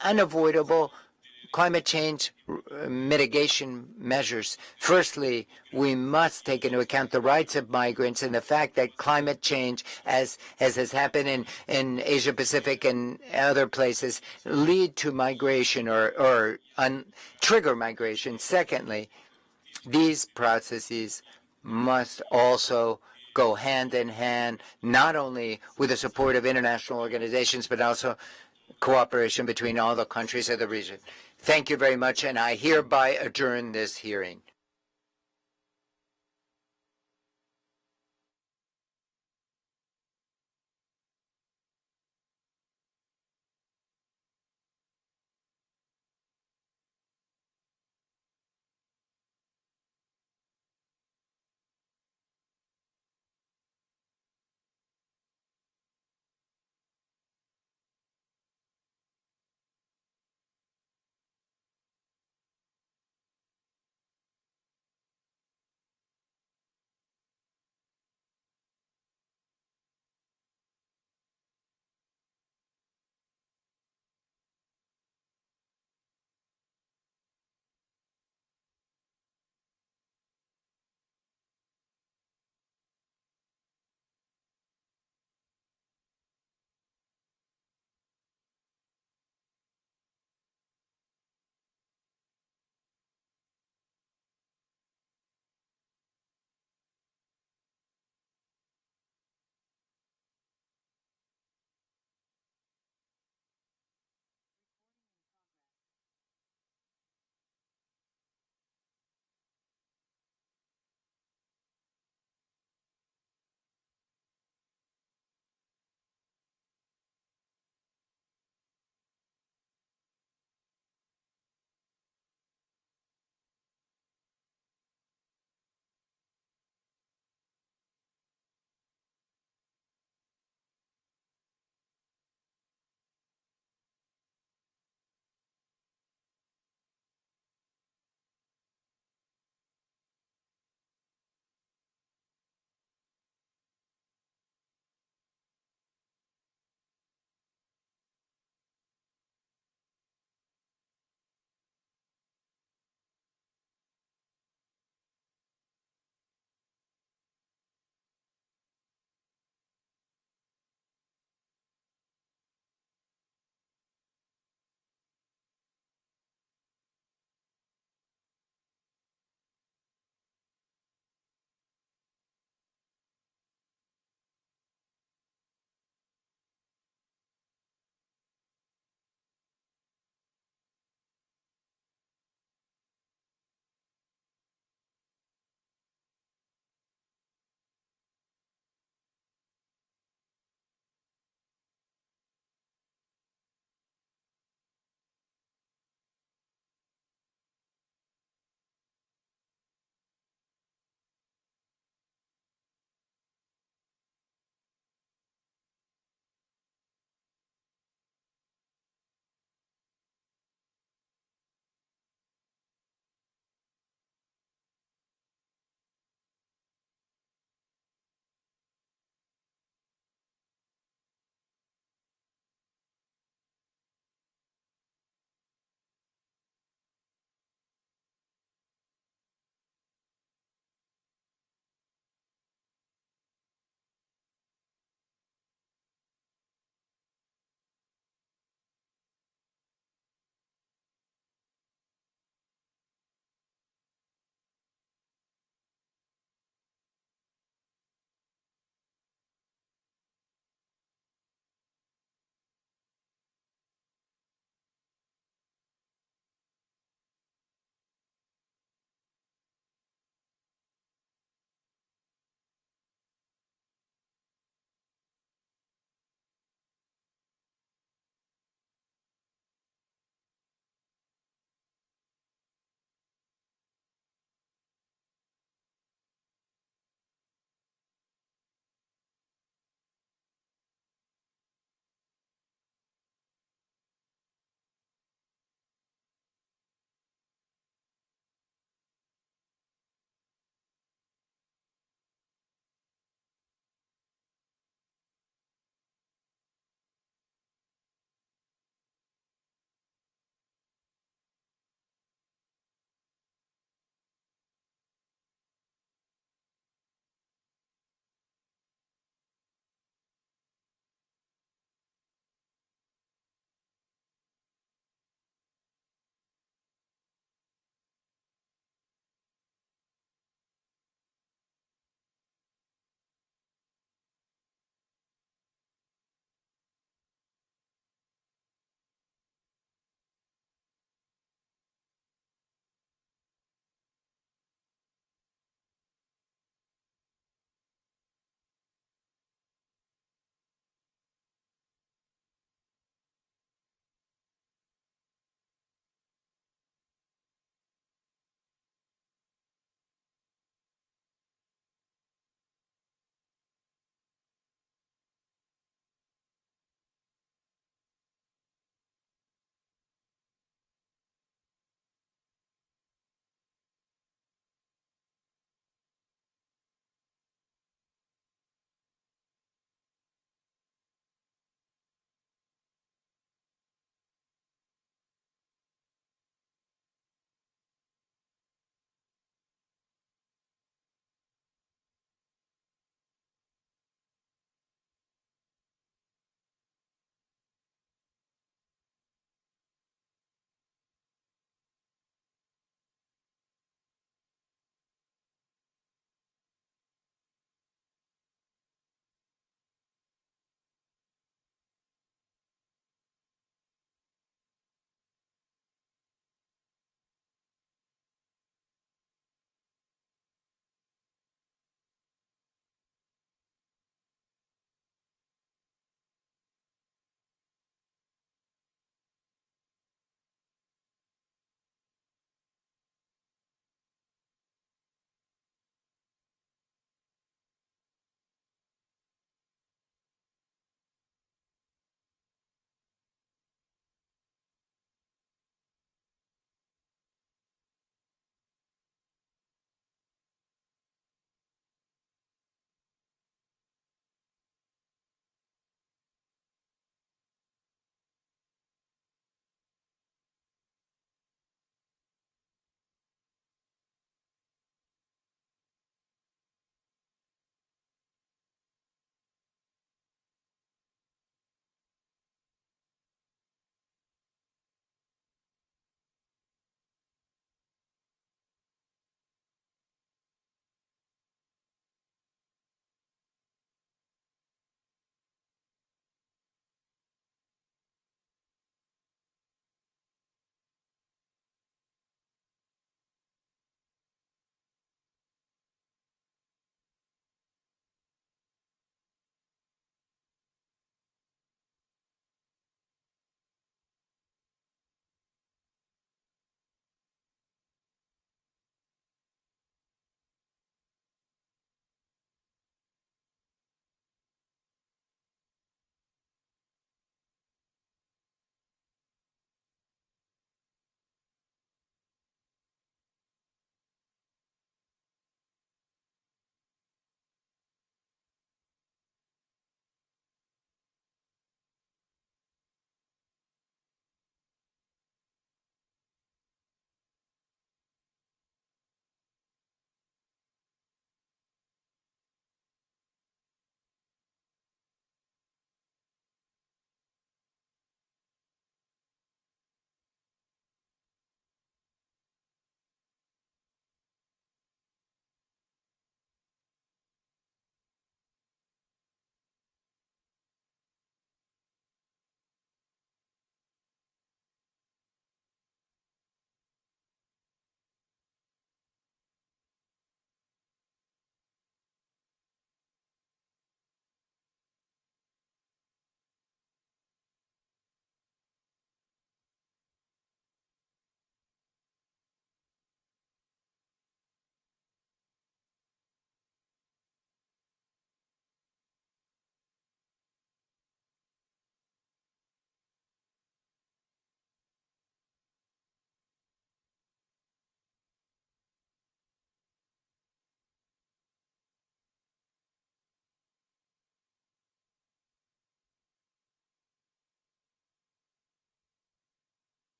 [SPEAKER 2] unavoidable climate change mitigation measures. Firstly, we must take into account the rights of migrants and the fact that climate change, as has happened in Asia Pacific and other places, lead to migration or trigger migration. Secondly, these processes must also go hand in hand, not only with the support of international organizations, but also cooperation between all the countries of the region. Thank you very much, and I hereby adjourn this hearing.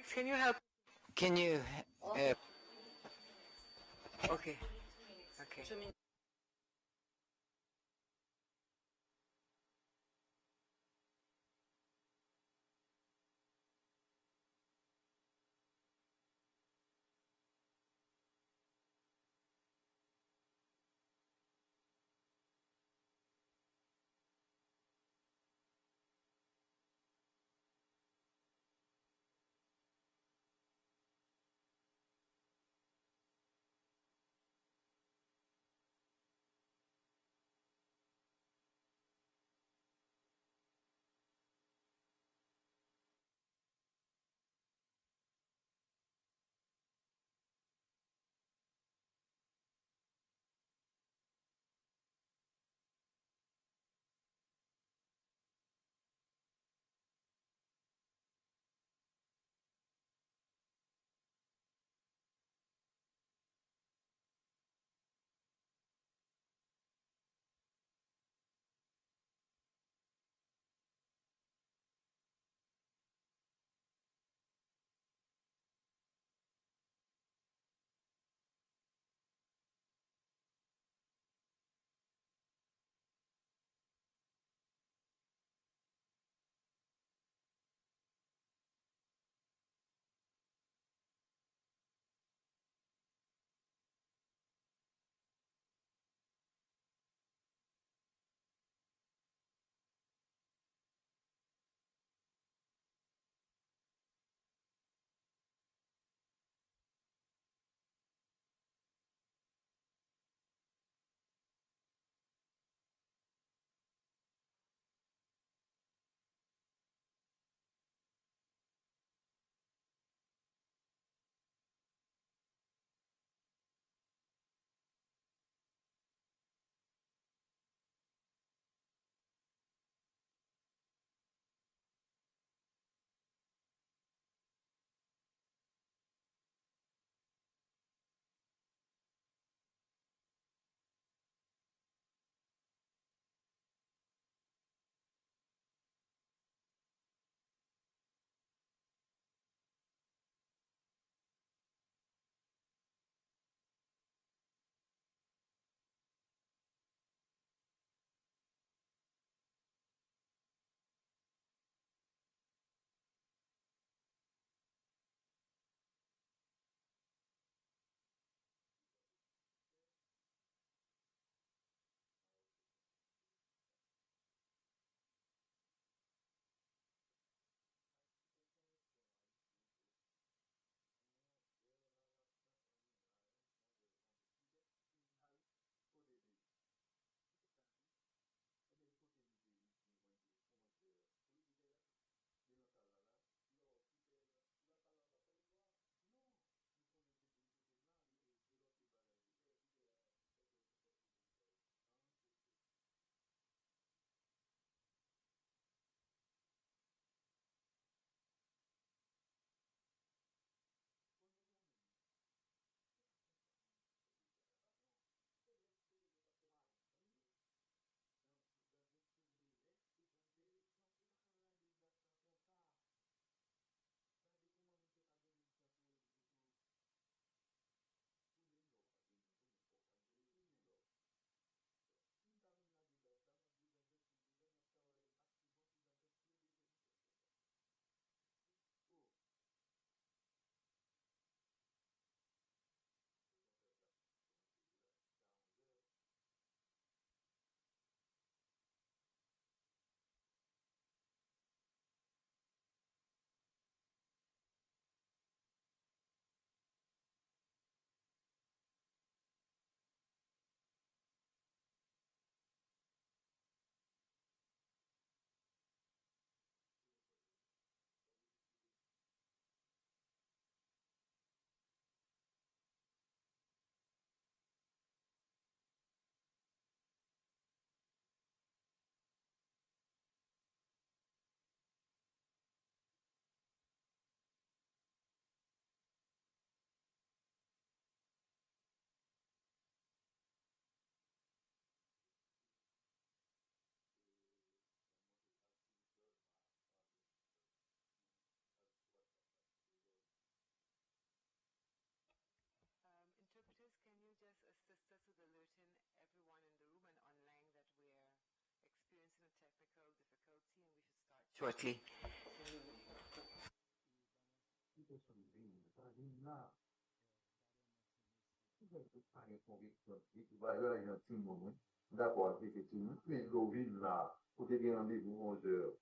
[SPEAKER 6] Alex, can you help?
[SPEAKER 2] Can you?
[SPEAKER 6] Okay. Okay.
[SPEAKER 11] us with alerting everyone in the room and online that we're experiencing a technical difficulty and we should start shortly.
[SPEAKER 12] D'accord, effectivement. Mais l'eau vide là, pour te dire rendez-vous 11h.